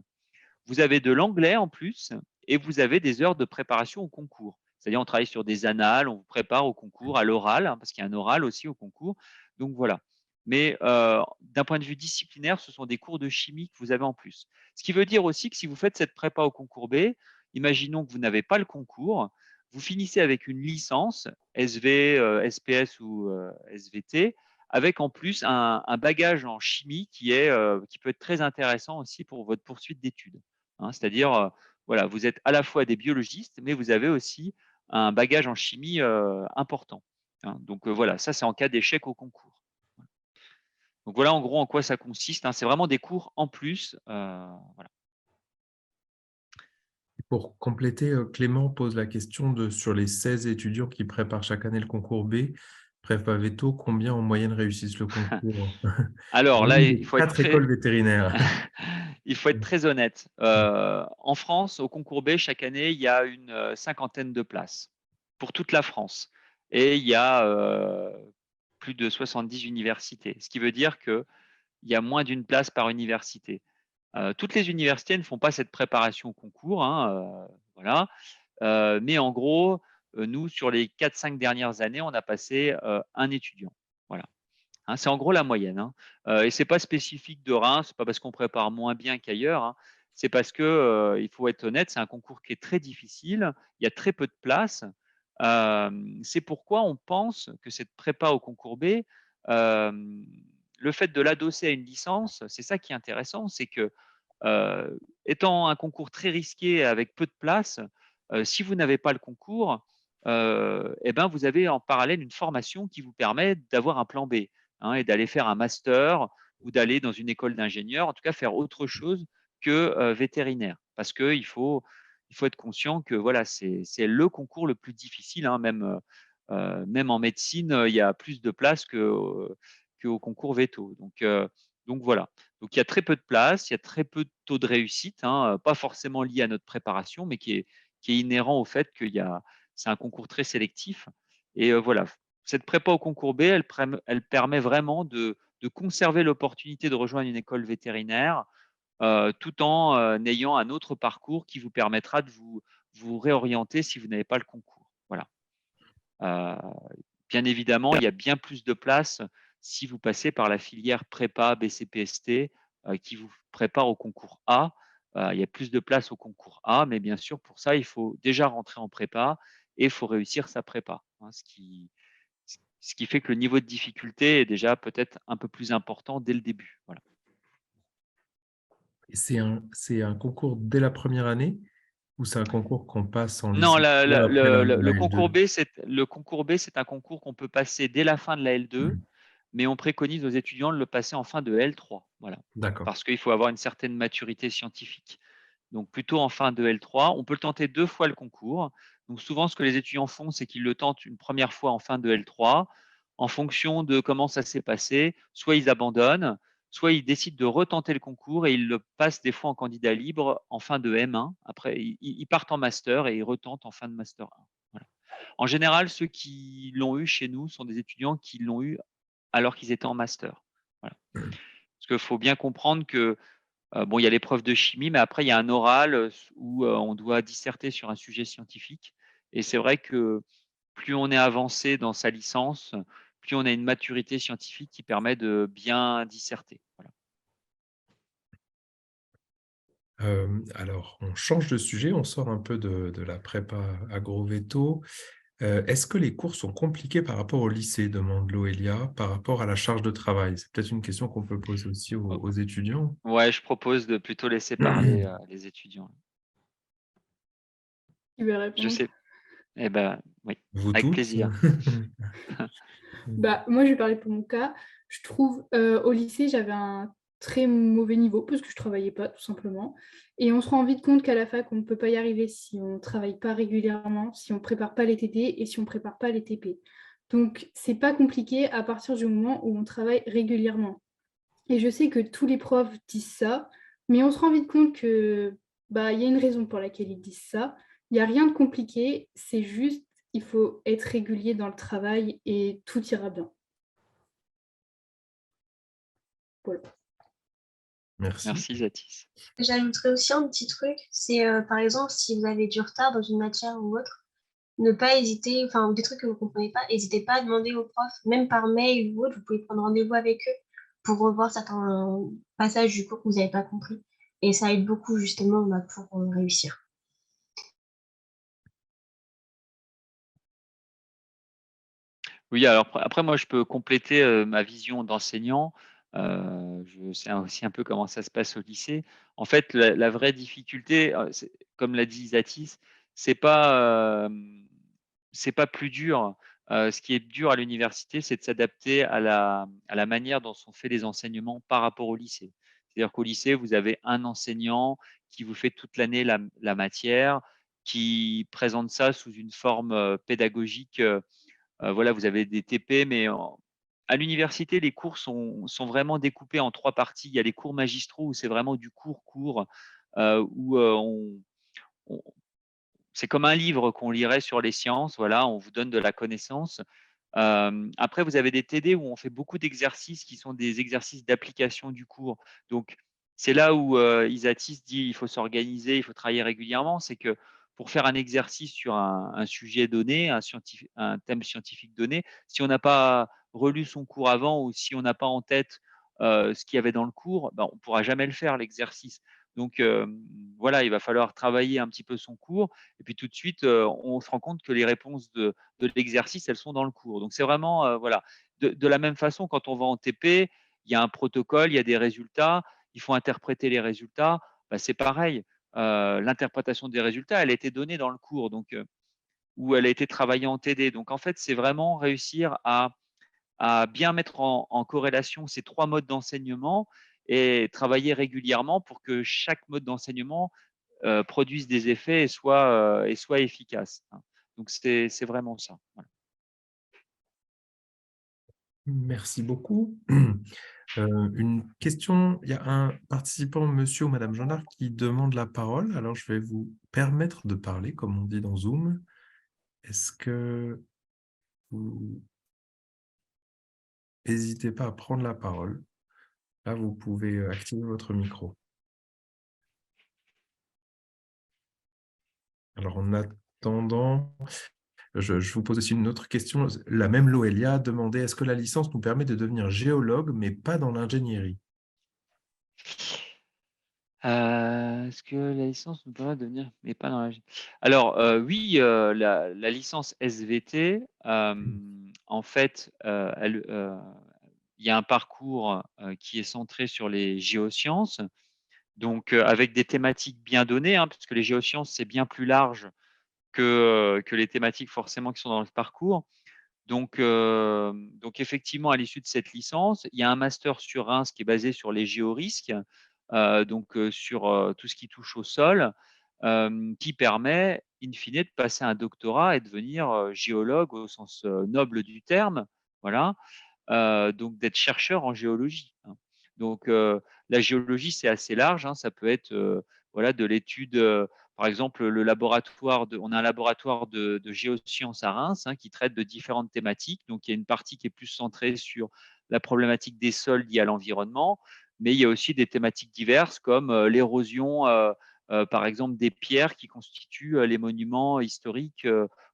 Vous avez de l'anglais en plus et vous avez des heures de préparation au concours. C'est-à-dire, on travaille sur des annales, on vous prépare au concours, à l'oral, parce qu'il y a un oral aussi au concours. Donc, voilà. Mais d'un point de vue disciplinaire, ce sont des cours de chimie que vous avez en plus. Ce qui veut dire aussi que si vous faites cette prépa au concours B, imaginons que vous n'avez pas le concours, vous finissez avec une licence SV, SPS ou SVT, avec en plus un bagage en chimie qui peut être très intéressant aussi pour votre poursuite d'études. C'est-à-dire, voilà, vous êtes à la fois des biologistes, mais vous avez aussi un bagage en chimie important. Donc voilà, ça c'est en cas d'échec au concours. Donc voilà en gros en quoi ça consiste. C'est vraiment des cours en plus. Voilà. Pour compléter, Clément pose la question sur les 16 étudiants qui préparent chaque année le concours B, prépa veto, combien en moyenne réussissent le concours? Alors là, Moyenne de 4 écoles vétérinaires. il faut être très honnête. En France, au concours B, chaque année, il y a une cinquantaine de places pour toute la France. Et il y a plus de 70 universités, ce qui veut dire qu'il y a moins d'une place par université. Toutes les universités ne font pas cette préparation au concours, hein, voilà. Mais en gros, nous, sur les 4-5 dernières années, on a passé un étudiant. Voilà. Hein, c'est en gros la moyenne. Hein. Et ce n'est pas spécifique de Reims, ce n'est pas parce qu'on prépare moins bien qu'ailleurs. Hein. C'est parce que, il faut être honnête, c'est un concours qui est très difficile. Il y a très peu de places. C'est pourquoi on pense que cette prépa au concours B, le fait de l'adosser à une licence, c'est ça qui est intéressant, c'est que étant un concours très risqué avec peu de places, si vous n'avez pas le concours, eh ben vous avez en parallèle une formation qui vous permet d'avoir un plan B, hein, et d'aller faire un master ou d'aller dans une école d'ingénieur, en tout cas faire autre chose que vétérinaire. Parce qu'il faut être conscient que voilà, c'est le concours le plus difficile, hein, même en médecine, il y a plus de places qu'au concours veto. Donc voilà. Donc il y a très peu de places, il y a très peu de taux de réussite, hein, pas forcément lié à notre préparation, mais qui est inhérent au fait c'est un concours très sélectif. Et voilà, cette prépa au concours B, elle permet vraiment de conserver l'opportunité de rejoindre une école vétérinaire tout en ayant un autre parcours qui vous permettra de vous réorienter si vous n'avez pas le concours. Voilà. Euh, Bien évidemment, il y a bien plus de place si vous passez par la filière prépa BCPST qui vous prépare au concours A. Il y a plus de place au concours A, mais bien sûr, pour ça, il faut déjà rentrer en prépa et il faut réussir sa prépa. Hein, ce qui fait que le niveau de difficulté est déjà peut-être un peu plus important dès le début. Voilà. C'est un concours dès la première année ou c'est un concours qu'on passe en Non, licence après la le concours L2? B, c'est un concours qu'on peut passer dès la fin de la L2, mais on préconise aux étudiants de le passer en fin de L3. Voilà. D'accord. Parce qu'il faut avoir une certaine maturité scientifique. Donc plutôt en fin de L3. On peut le tenter 2 fois le concours. Donc souvent, ce que les étudiants font, c'est qu'ils le tentent une première fois en fin de L3. En fonction de comment ça s'est passé, soit ils abandonnent, soit ils décident de retenter le concours et ils le passent des fois en candidat libre en fin de M1. Après, ils partent en master et ils retentent en fin de master 1. Voilà. En général, ceux qui l'ont eu chez nous sont des étudiants qui l'ont eu alors qu'ils étaient en master. Voilà. Parce qu'il faut bien comprendre que bon, il y a l'épreuve de chimie, mais après, il y a un oral où on doit disserter sur un sujet scientifique. Et c'est vrai que plus on est avancé dans sa licence, plus on a une maturité scientifique qui permet de bien disserter. Voilà. Alors, on change de sujet, on sort un peu de la prépa agro-véto. Est-ce que les cours sont compliqués par rapport au lycée, demande Loélia, par rapport à la charge de travail? C'est peut-être une question qu'on peut poser aussi aux étudiants. Ouais, je propose de plutôt laisser parler les étudiants. Tu veux Je répondre? sais. Eh ben, oui, Vous avec tous? plaisir. Bah, moi, je vais parler pour mon cas. Je trouve, au lycée, j'avais un très mauvais niveau parce que je travaillais pas, tout simplement. Et on se rend vite compte qu'à la fac, on ne peut pas y arriver si on ne travaille pas régulièrement, si on ne prépare pas les TD et si on ne prépare pas les TP. Donc, c'est pas compliqué à partir du moment où on travaille régulièrement. Et je sais que tous les profs disent ça, mais on se rend vite compte que bah, il y a une raison pour laquelle ils disent ça. Il n'y a rien de compliqué, c'est juste il faut être régulier dans le travail et tout ira bien. Voilà. Merci. Merci, Zatis. J'ajouterais aussi un petit truc, c'est par exemple si vous avez du retard dans une matière ou autre, ne pas hésiter, enfin des trucs que vous ne comprenez pas, n'hésitez pas à demander aux profs, même par mail ou autre, vous pouvez prendre rendez-vous avec eux pour revoir certains passages du cours que vous n'avez pas compris. Et ça aide beaucoup justement bah, pour réussir. Oui, alors après, moi, je peux compléter ma vision d'enseignant. Je sais aussi un peu comment ça se passe au lycée. En fait, la vraie difficulté, comme l'a dit Zatis, c'est pas, c'est pas plus dur. Ce qui est dur à l'université, c'est de s'adapter à la manière dont sont faits les enseignements par rapport au lycée. C'est-à-dire qu'au lycée, vous avez un enseignant qui vous fait toute l'année la matière, qui présente ça sous une forme pédagogique. Voilà, vous avez des TP, mais à l'université, les cours sont vraiment découpés en 3 parties. Il y a les cours magistraux où c'est vraiment du cours, où c'est comme un livre qu'on lirait sur les sciences. Voilà, on vous donne de la connaissance. Après, vous avez des TD où on fait beaucoup d'exercices qui sont des exercices d'application du cours. Donc, c'est là où Isatis dit il faut s'organiser, il faut travailler régulièrement. C'est que pour faire un exercice sur un sujet donné, un thème scientifique donné, si on n'a pas relu son cours avant ou si on n'a pas en tête ce qu'il y avait dans le cours, ben, on ne pourra jamais le faire, l'exercice. Donc, voilà, il va falloir travailler un petit peu son cours. Et puis tout de suite, on se rend compte que les réponses de l'exercice, elles sont dans le cours. Donc, c'est vraiment, voilà. De la même façon, quand on va en TP, il y a un protocole, il y a des résultats, il faut interpréter les résultats. Bah, c'est pareil. L'interprétation des résultats, elle a été donnée dans le cours, donc, où elle a été travaillée en TD. Donc, en fait, c'est vraiment réussir à bien mettre en corrélation ces 3 modes d'enseignement et travailler régulièrement pour que chaque mode d'enseignement produise des effets et soit efficace, hein. Donc, c'est vraiment ça. Voilà. Merci beaucoup. Une question, il y a un participant, monsieur ou madame Jean-Arc, qui demande la parole. Alors, je vais vous permettre de parler, comme on dit dans Zoom. Est-ce que vous n'hésitez pas à prendre la parole? Là, vous pouvez activer votre micro. Alors, en attendant, je vous pose aussi une autre question. La même Loelia demandait, est-ce que la licence nous permet de devenir géologue, mais pas dans l'ingénierie? Est-ce que la licence nous permet de devenir, mais pas dans la. Alors, oui, la licence SVT, en fait, il y a un parcours qui est centré sur les géosciences, donc avec des thématiques bien données, hein, parce que les géosciences, c'est bien plus large que les thématiques forcément qui sont dans le parcours. Donc effectivement, à l'issue de cette licence, il y a un master sur Reims qui est basé sur les géorisques, donc sur tout ce qui touche au sol, qui permet, in fine, de passer un doctorat et de devenir géologue au sens noble du terme, voilà, donc d'être chercheur en géologie, hein. Donc la géologie, c'est assez large, hein, ça peut être voilà, de l'étude, par exemple, on a un laboratoire de géosciences à Reims, hein, qui traite de différentes thématiques. Donc il y a une partie qui est plus centrée sur la problématique des sols liés à l'environnement, mais il y a aussi des thématiques diverses comme l'érosion, par exemple, des pierres qui constituent les monuments historiques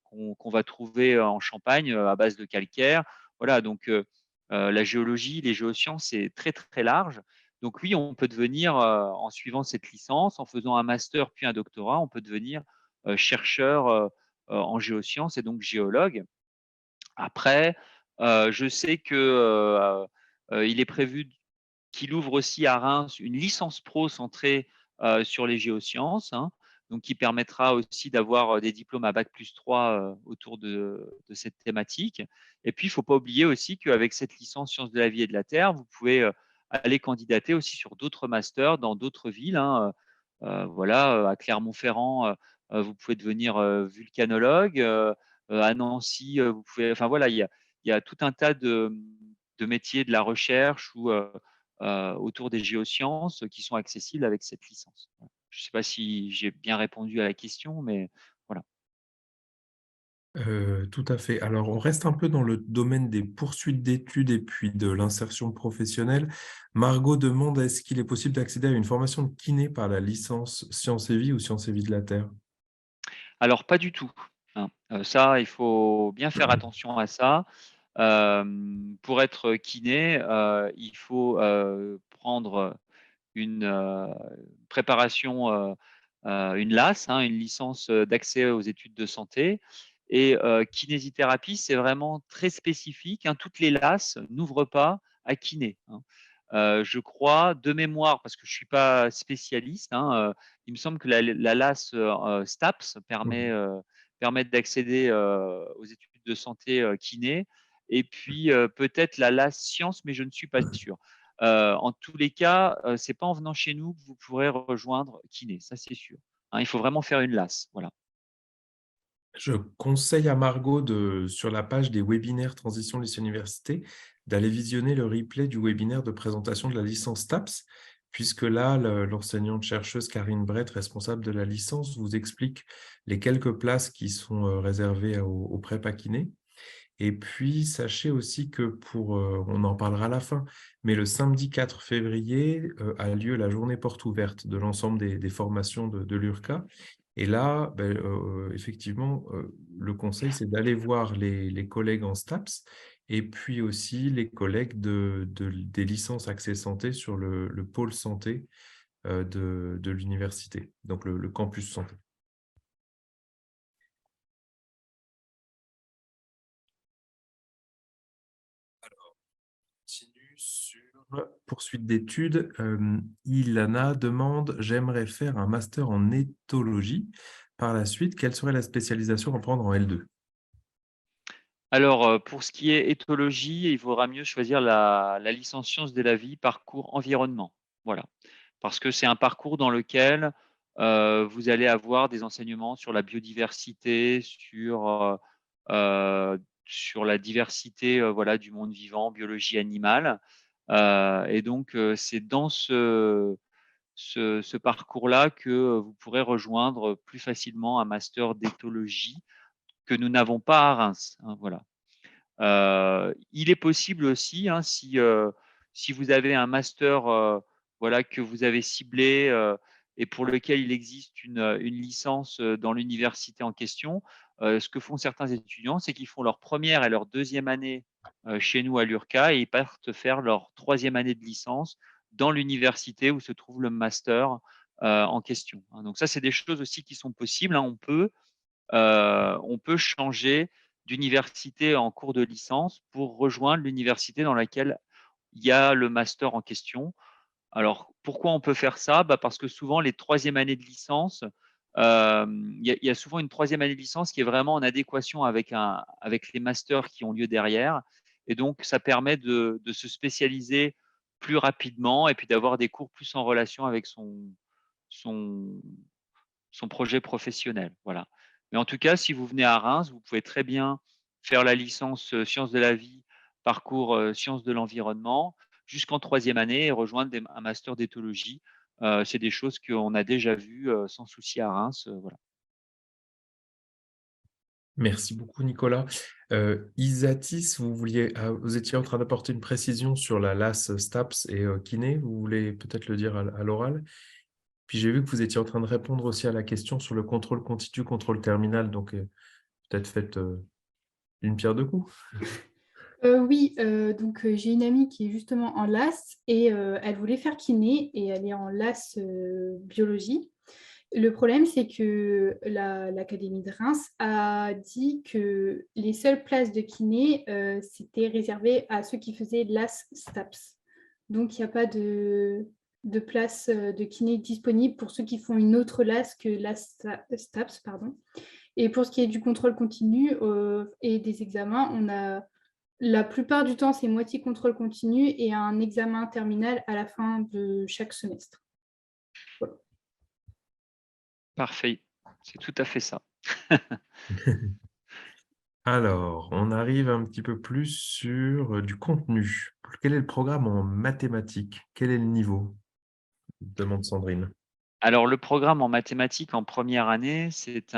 qu'on va trouver en Champagne à base de calcaire. Voilà, donc la géologie, les géosciences, c'est très, très large. Donc oui, on peut devenir, en suivant cette licence, en faisant un master puis un doctorat, on peut devenir chercheur en géosciences et donc géologue. Après, je sais que il est prévu qu'il ouvre aussi à Reims une licence pro centrée sur les géosciences, hein, donc qui permettra aussi d'avoir des diplômes à bac+3 autour de cette thématique. Et puis, il ne faut pas oublier aussi qu'avec cette licence sciences de la vie et de la terre, vous pouvez aller candidater aussi sur d'autres masters dans d'autres villes, hein. Voilà, à Clermont-Ferrand, vous pouvez devenir vulcanologue. À Nancy, vous pouvez. Enfin voilà, il y a tout un tas de métiers de la recherche ou autour des géosciences qui sont accessibles avec cette licence. Je ne sais pas si j'ai bien répondu à la question, mais voilà. Tout à fait. Alors, on reste un peu dans le domaine des poursuites d'études et puis de l'insertion professionnelle. Margot demande, est-ce qu'il est possible d'accéder à une formation de kiné par la licence Sciences et Vie ou Sciences et Vie de la Terre? Alors, pas du tout, hein. Ça, il faut bien faire attention à ça. Pour être kiné, il faut prendre une préparation, une LAS, hein, une licence d'accès aux études de santé. Et kinésithérapie, c'est vraiment très spécifique, hein. Toutes les LAS n'ouvrent pas à kiné, hein. Je crois, de mémoire, parce que je ne suis pas spécialiste, hein, il me semble que la LAS STAPS permet d'accéder aux études de santé kiné. et puis peut-être la LAS sciences, mais je ne suis pas sûr. En tous les cas, ce n'est pas en venant chez nous que vous pourrez rejoindre kiné, ça c'est sûr. Hein, il faut vraiment faire une LAS. Voilà. Je conseille à Margot, sur la page des webinaires Transition lycée-université, d'aller visionner le replay du webinaire de présentation de la licence TAPS, puisque là, l'enseignante-chercheuse Karine Brett, responsable de la licence, vous explique les quelques places qui sont réservées aux prépa kinés. Et puis, sachez aussi que on en parlera à la fin, mais le samedi 4 février a lieu la journée porte ouverte de l'ensemble des formations de l'URCA. Et là, effectivement, le conseil, c'est d'aller voir les collègues en STAPS et puis aussi les collègues des licences Accès Santé sur le pôle santé de l'université, donc le campus santé. Continue sur poursuite d'études. Ilana demande: j'aimerais faire un master en éthologie. Par la suite, quelle serait la spécialisation à prendre en L2? Alors, pour ce qui est éthologie, il vaudra mieux choisir la licence sciences de la vie, parcours environnement. Voilà. Parce que c'est un parcours dans lequel vous allez avoir des enseignements sur la biodiversité, sur la diversité voilà, du monde vivant, biologie animale. Et donc, c'est dans ce parcours-là que vous pourrez rejoindre plus facilement un master d'éthologie que nous n'avons pas à Reims. Hein, voilà. Il est possible aussi, hein, si vous avez un master voilà, que vous avez ciblé et pour lequel il existe une licence dans l'université en question, ce que font certains étudiants, c'est qu'ils font leur première et leur deuxième année chez nous à l'URCA et ils partent faire leur troisième année de licence dans l'université où se trouve le master en question. Hein. Donc ça, c'est des choses aussi qui sont possibles. Hein. On peut changer d'université en cours de licence pour rejoindre l'université dans laquelle il y a le master en question. Alors, pourquoi on peut faire ça? Parce que souvent, les troisième années de licence, il y a souvent une troisième année de licence qui est vraiment en adéquation avec les masters qui ont lieu derrière. Et donc, ça permet de se spécialiser plus rapidement et puis d'avoir des cours plus en relation avec son, son projet professionnel. Voilà. Mais en tout cas, si vous venez à Reims, vous pouvez très bien faire la licence sciences de la vie, parcours sciences de l'environnement, jusqu'en troisième année et rejoindre un master d'éthologie. C'est des choses qu'on a déjà vues sans souci à Reims. Voilà. Merci beaucoup, Nicolas. Isatis, vous étiez en train d'apporter une précision sur la LAS STAPS et kiné. Vous voulez peut-être le dire à l'oral? Puis j'ai vu que vous étiez en train de répondre aussi à la question sur le contrôle continu, contrôle terminal. Donc, peut-être faites une pierre deux coups. Oui, donc j'ai une amie qui est justement en LAS et elle voulait faire kiné et elle est en LAS biologie. Le problème, c'est que l'Académie de Reims a dit que les seules places de kiné, c'était réservé à ceux qui faisaient LAS STAPS. Donc, il n'y a pas de place de kiné disponible pour ceux qui font une autre LAS que LAS STAPS. Pardon. Et pour ce qui est du contrôle continu et des examens, on a la plupart du temps, c'est moitié contrôle continu et un examen terminal à la fin de chaque semestre. Voilà. Parfait. C'est tout à fait ça. Alors, on arrive un petit peu plus sur du contenu. Quel est le programme en mathématiques? Quel est le niveau? Demande Sandrine. Alors, le programme en mathématiques en première année, c'est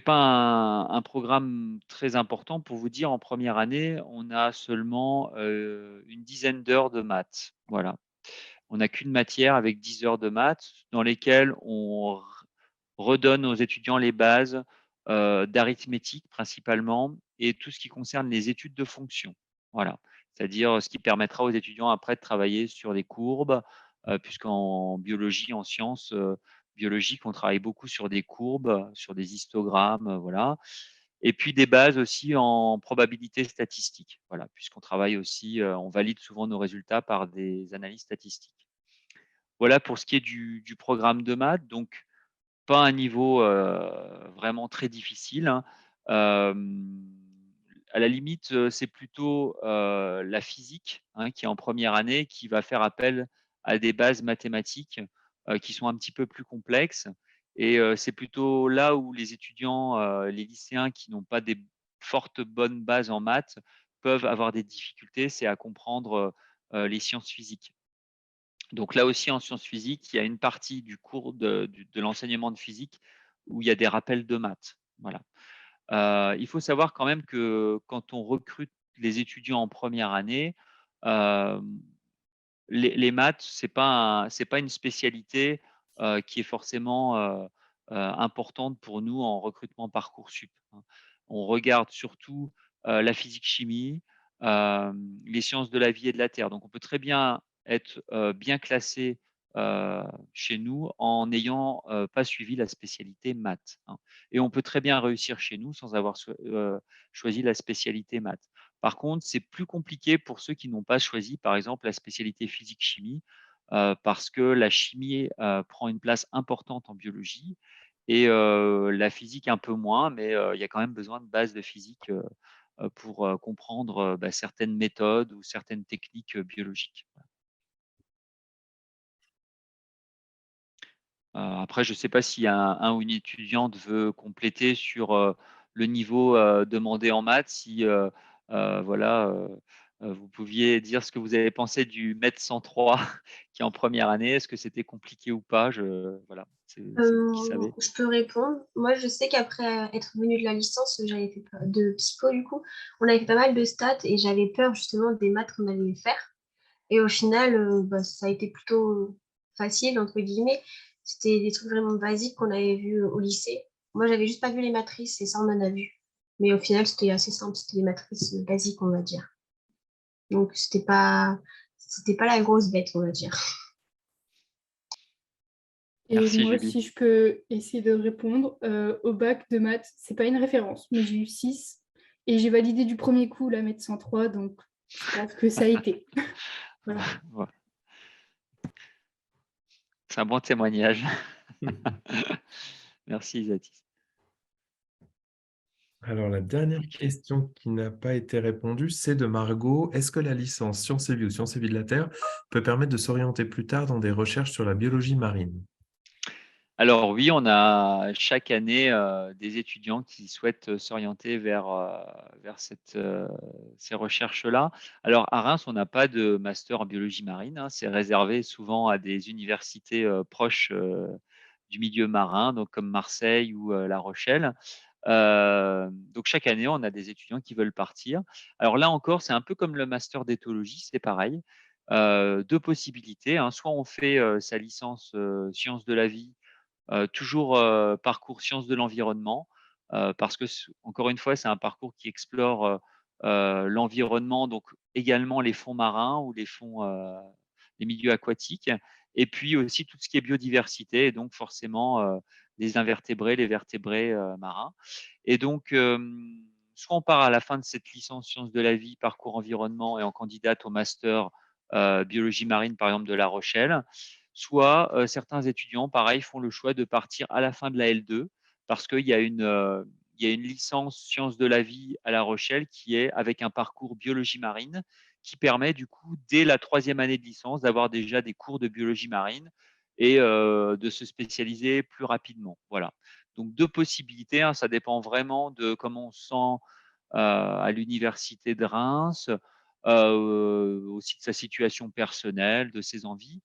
pas un programme très important. Pour vous dire, en première année, on a seulement une dizaine d'heures de maths. Voilà. On n'a qu'une matière avec 10 heures de maths dans lesquelles on redonne aux étudiants les bases d'arithmétique principalement et tout ce qui concerne les études de fonctions. Voilà. C'est-à-dire ce qui permettra aux étudiants après de travailler sur des courbes, puisqu'en biologie, en sciences biologiques, on travaille beaucoup sur des courbes, sur des histogrammes, voilà. Et puis des bases aussi en probabilité statistique, voilà, puisqu'on travaille aussi, on valide souvent nos résultats par des analyses statistiques. Voilà pour ce qui est du programme de maths. Donc, pas un niveau vraiment très difficile. Hein. à la limite, c'est plutôt la physique qui est en première année, qui va faire appel à des bases mathématiques qui sont un petit peu plus complexes. Et c'est plutôt là où les étudiants, les lycéens qui n'ont pas des fortes bonnes bases en maths peuvent avoir des difficultés, c'est à comprendre les sciences physiques. Donc là aussi, en sciences physiques, il y a une partie du cours de l'enseignement de physique où il y a des rappels de maths. Voilà. Il faut savoir quand même que quand on recrute les étudiants en première année, les maths, c'est pas une spécialité qui est forcément importante pour nous en recrutement Parcoursup. On regarde surtout la physique-chimie, les sciences de la vie et de la terre. Donc, on peut très bien être bien classé chez nous en n'ayant pas suivi la spécialité maths. Et on peut très bien réussir chez nous sans avoir choisi la spécialité maths. Par contre, c'est plus compliqué pour ceux qui n'ont pas choisi, par exemple, la spécialité physique-chimie, parce que la chimie prend une place importante en biologie et la physique un peu moins, mais il y a quand même besoin de bases de physique pour comprendre certaines méthodes ou certaines techniques biologiques. Après, je ne sais pas si un ou une étudiante veut compléter sur le niveau demandé en maths, si voilà, vous pouviez dire ce que vous avez pensé du MED 103 qui est en première année. Est-ce que c'était compliqué ou pas? Voilà, c'est vous qui savez. Je peux répondre. Moi, je sais qu'après être venue de la licence, j'avais fait de psycho, du coup. On avait fait pas mal de stats et j'avais peur justement des maths qu'on allait faire. Et au final, ça a été plutôt facile, entre guillemets. C'était des trucs vraiment basiques qu'on avait vus au lycée. Moi, j'avais juste pas vu les matrices et ça, on en a vu. Mais au final, c'était assez simple. C'était des matrices basiques, on va dire. Donc, c'était pas la grosse bête, on va dire. Et Merci, moi, Julie. si je peux essayer de répondre, au bac de maths, c'est pas une référence, mais j'ai eu 6 et j'ai validé du premier coup la MED 103, donc je pense que ça a été. Voilà. Voilà. C'est un bon témoignage. Merci, Isatis. Alors, la dernière question qui n'a pas été répondue, c'est de Margot. Est-ce que la licence Sciences et Vie ou Sciences et Vie de la Terre peut permettre de s'orienter plus tard dans des recherches sur la biologie marine? Alors oui, on a chaque année des étudiants qui souhaitent s'orienter vers ces recherches-là. Alors à Reims, on n'a pas de master en biologie marine. C'est réservé souvent à des universités proches du milieu marin, donc comme Marseille ou La Rochelle. Donc chaque année, on a des étudiants qui veulent partir. Alors là encore, c'est un peu comme le master d'éthologie, c'est pareil. Deux possibilités. Soit on fait sa licence sciences de la vie, toujours parcours sciences de l'environnement, parce que, encore une fois, c'est un parcours qui explore l'environnement, donc également les fonds marins ou les milieux aquatiques, et puis aussi tout ce qui est biodiversité, et donc forcément les invertébrés, les vertébrés marins. Et donc, soit on part à la fin de cette licence sciences de la vie, parcours environnement, et on candidate au master biologie marine, par exemple, de La Rochelle, soit certains étudiants, pareil, font le choix de partir à la fin de la L2 parce qu'il y a il y a une licence sciences de la vie à La Rochelle qui est avec un parcours biologie marine qui permet du coup, dès la 3e année de licence, d'avoir déjà des cours de biologie marine et de se spécialiser plus rapidement. Voilà. Donc, deux possibilités. Ça dépend vraiment de comment on se sent à l'université de Reims, aussi de sa situation personnelle, de ses envies.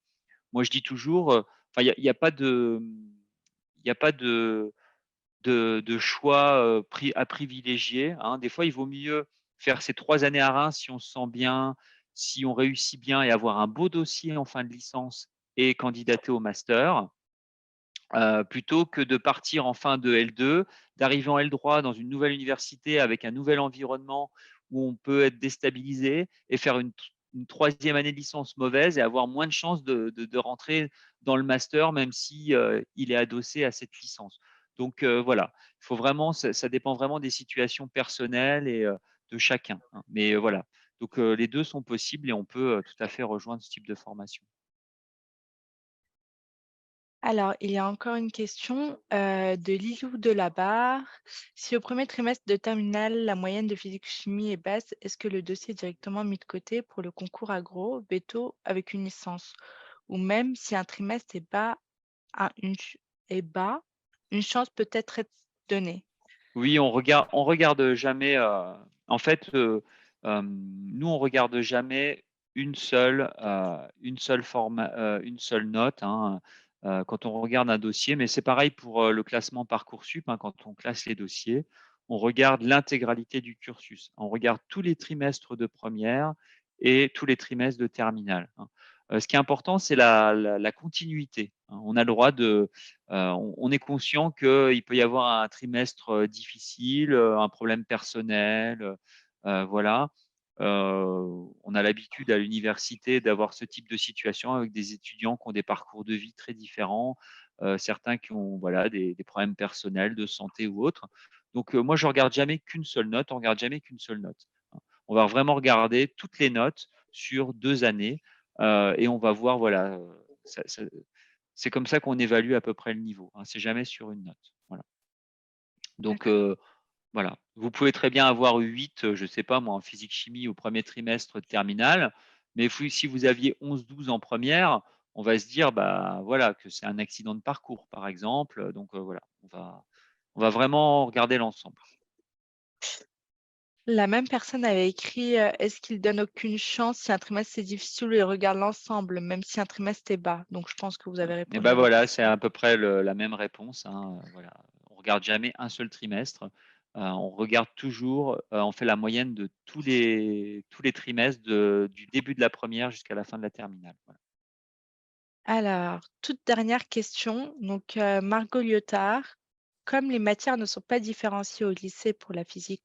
Moi, je dis toujours, il n'y a pas de, il y a pas de choix à privilégier. Des fois, il vaut mieux faire ces 3 années à Reims si on se sent bien, si on réussit bien et avoir un beau dossier en fin de licence et candidater au master, plutôt que de partir en fin de L2, d'arriver en L3 dans une nouvelle université avec un nouvel environnement où on peut être déstabilisé et faire une 3e année de licence mauvaise et avoir moins de chances de rentrer dans le master, même si il est adossé à cette licence. Donc voilà, il faut vraiment, ça dépend vraiment des situations personnelles et de chacun. Mais voilà, donc les deux sont possibles et on peut tout à fait rejoindre ce type de formation. Alors, il y a encore une question de Lilou Delabarre. Si au premier trimestre de terminale, la moyenne de physique-chimie est basse, est-ce que le dossier est directement mis de côté pour le concours agro, veto avec une licence? Ou même si un trimestre est bas, une chance peut être donnée? Oui, on regarde jamais. En fait, nous, on regarde jamais une seule note, hein, quand on regarde un dossier. Mais c'est pareil pour le classement Parcoursup, hein, quand on classe les dossiers, on regarde l'intégralité du cursus. On regarde tous les trimestres de première et tous les trimestres de terminale, hein. Ce qui est important, c'est la continuité, hein. On a le droit de on est conscient qu'il peut y avoir un trimestre difficile, un problème personnel, voilà. On a l'habitude à l'université d'avoir ce type de situation avec des étudiants qui ont des parcours de vie très différents, certains qui ont voilà, des problèmes personnels, de santé ou autres. Donc, moi, je ne regarde jamais qu'une seule note, on ne regarde jamais qu'une seule note, hein. On va vraiment regarder toutes les notes sur 2 années, et on va voir, voilà, c'est comme ça qu'on évalue à peu près le niveau, hein. C'est jamais sur une note. Voilà. Donc, voilà. Vous pouvez très bien avoir 8, je ne sais pas moi, en physique-chimie au premier trimestre de terminale, mais si vous aviez 11-12 en première, on va se dire bah, voilà, que c'est un accident de parcours, par exemple. Donc, voilà, on va vraiment regarder l'ensemble. La même personne avait écrit est-ce qu'il donne aucune chance si un trimestre c'est difficile et regarde l'ensemble, même si un trimestre est bas? Donc, je pense que vous avez Et répondu ben à la voilà, question. c'est à peu près la même réponse, hein, voilà. On regarde jamais un seul trimestre. On regarde toujours, on fait la moyenne de tous les trimestres du début de la première jusqu'à la fin de la terminale. Voilà. Alors, toute dernière question. Donc, Margot Lyotard, comme les matières ne sont pas différenciées au lycée pour la physique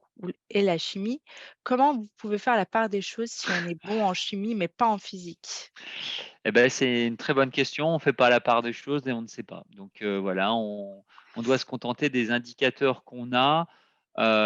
et la chimie, comment vous pouvez faire la part des choses si on est bon en chimie mais pas en physique? Eh ben, c'est une très bonne question. On ne fait pas la part des choses et on ne sait pas. Donc voilà, on doit se contenter des indicateurs qu'on a.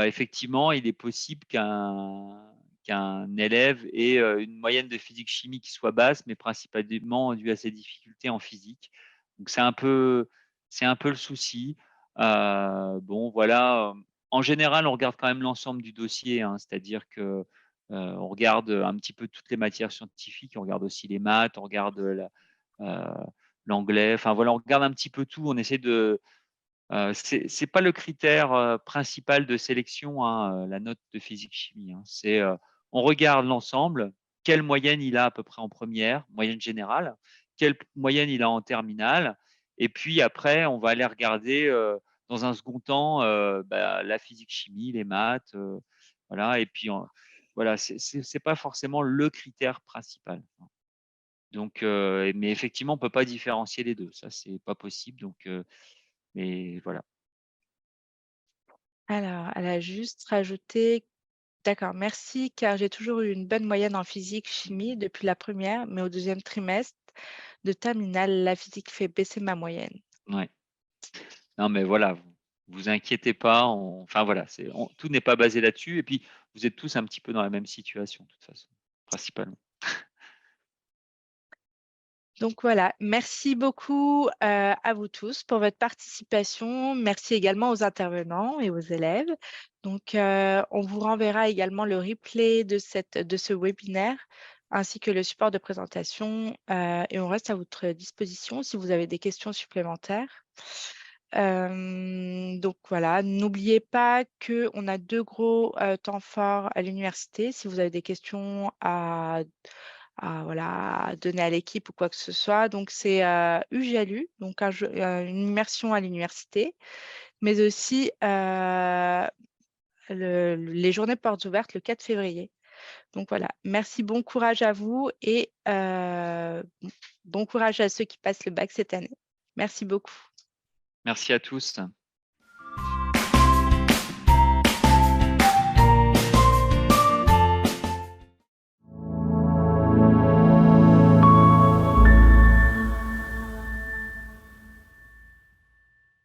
Effectivement, il est possible qu'un élève ait une moyenne de physique-chimie qui soit basse, mais principalement due à ses difficultés en physique. Donc c'est un peu le souci. Bon, voilà. En général, on regarde quand même l'ensemble du dossier, hein, c'est-à-dire que on regarde un petit peu toutes les matières scientifiques, on regarde aussi les maths, on regarde l'anglais, enfin voilà, on regarde un petit peu tout. On essaie de. C'est pas le critère principal de sélection, hein, la note de physique-chimie, hein. C'est on regarde l'ensemble, quelle moyenne il a à peu près en première, moyenne générale, quelle moyenne il a en terminale, et puis après, on va aller regarder dans un second temps bah, la physique-chimie, les maths, voilà, et puis voilà, c'est pas forcément le critère principal. Donc, mais effectivement, on peut pas différencier les deux, ça c'est pas possible. Donc, mais voilà. Alors, elle a juste rajouté d'accord, merci, car j'ai toujours eu une bonne moyenne en physique, chimie depuis la première, mais au deuxième trimestre de terminale, la physique fait baisser ma moyenne. Ouais. Non, mais voilà, vous inquiétez pas. Enfin voilà, tout n'est pas basé là-dessus. Et puis, vous êtes tous un petit peu dans la même situation, de toute façon, principalement. Donc voilà, merci beaucoup à vous tous pour votre participation. Merci également aux intervenants et aux élèves. Donc, on vous renverra également le replay de ce webinaire ainsi que le support de présentation et on reste à votre disposition si vous avez des questions supplémentaires. Donc voilà, n'oubliez pas qu'on a 2 gros temps forts à l'université. Si vous avez des questions voilà, donner à l'équipe ou quoi que ce soit. Donc, c'est UGLU, donc une immersion à l'université, mais aussi les journées portes ouvertes le 4 février. Donc voilà, merci, bon courage à vous et bon courage à ceux qui passent le bac cette année. Merci beaucoup. Merci à tous.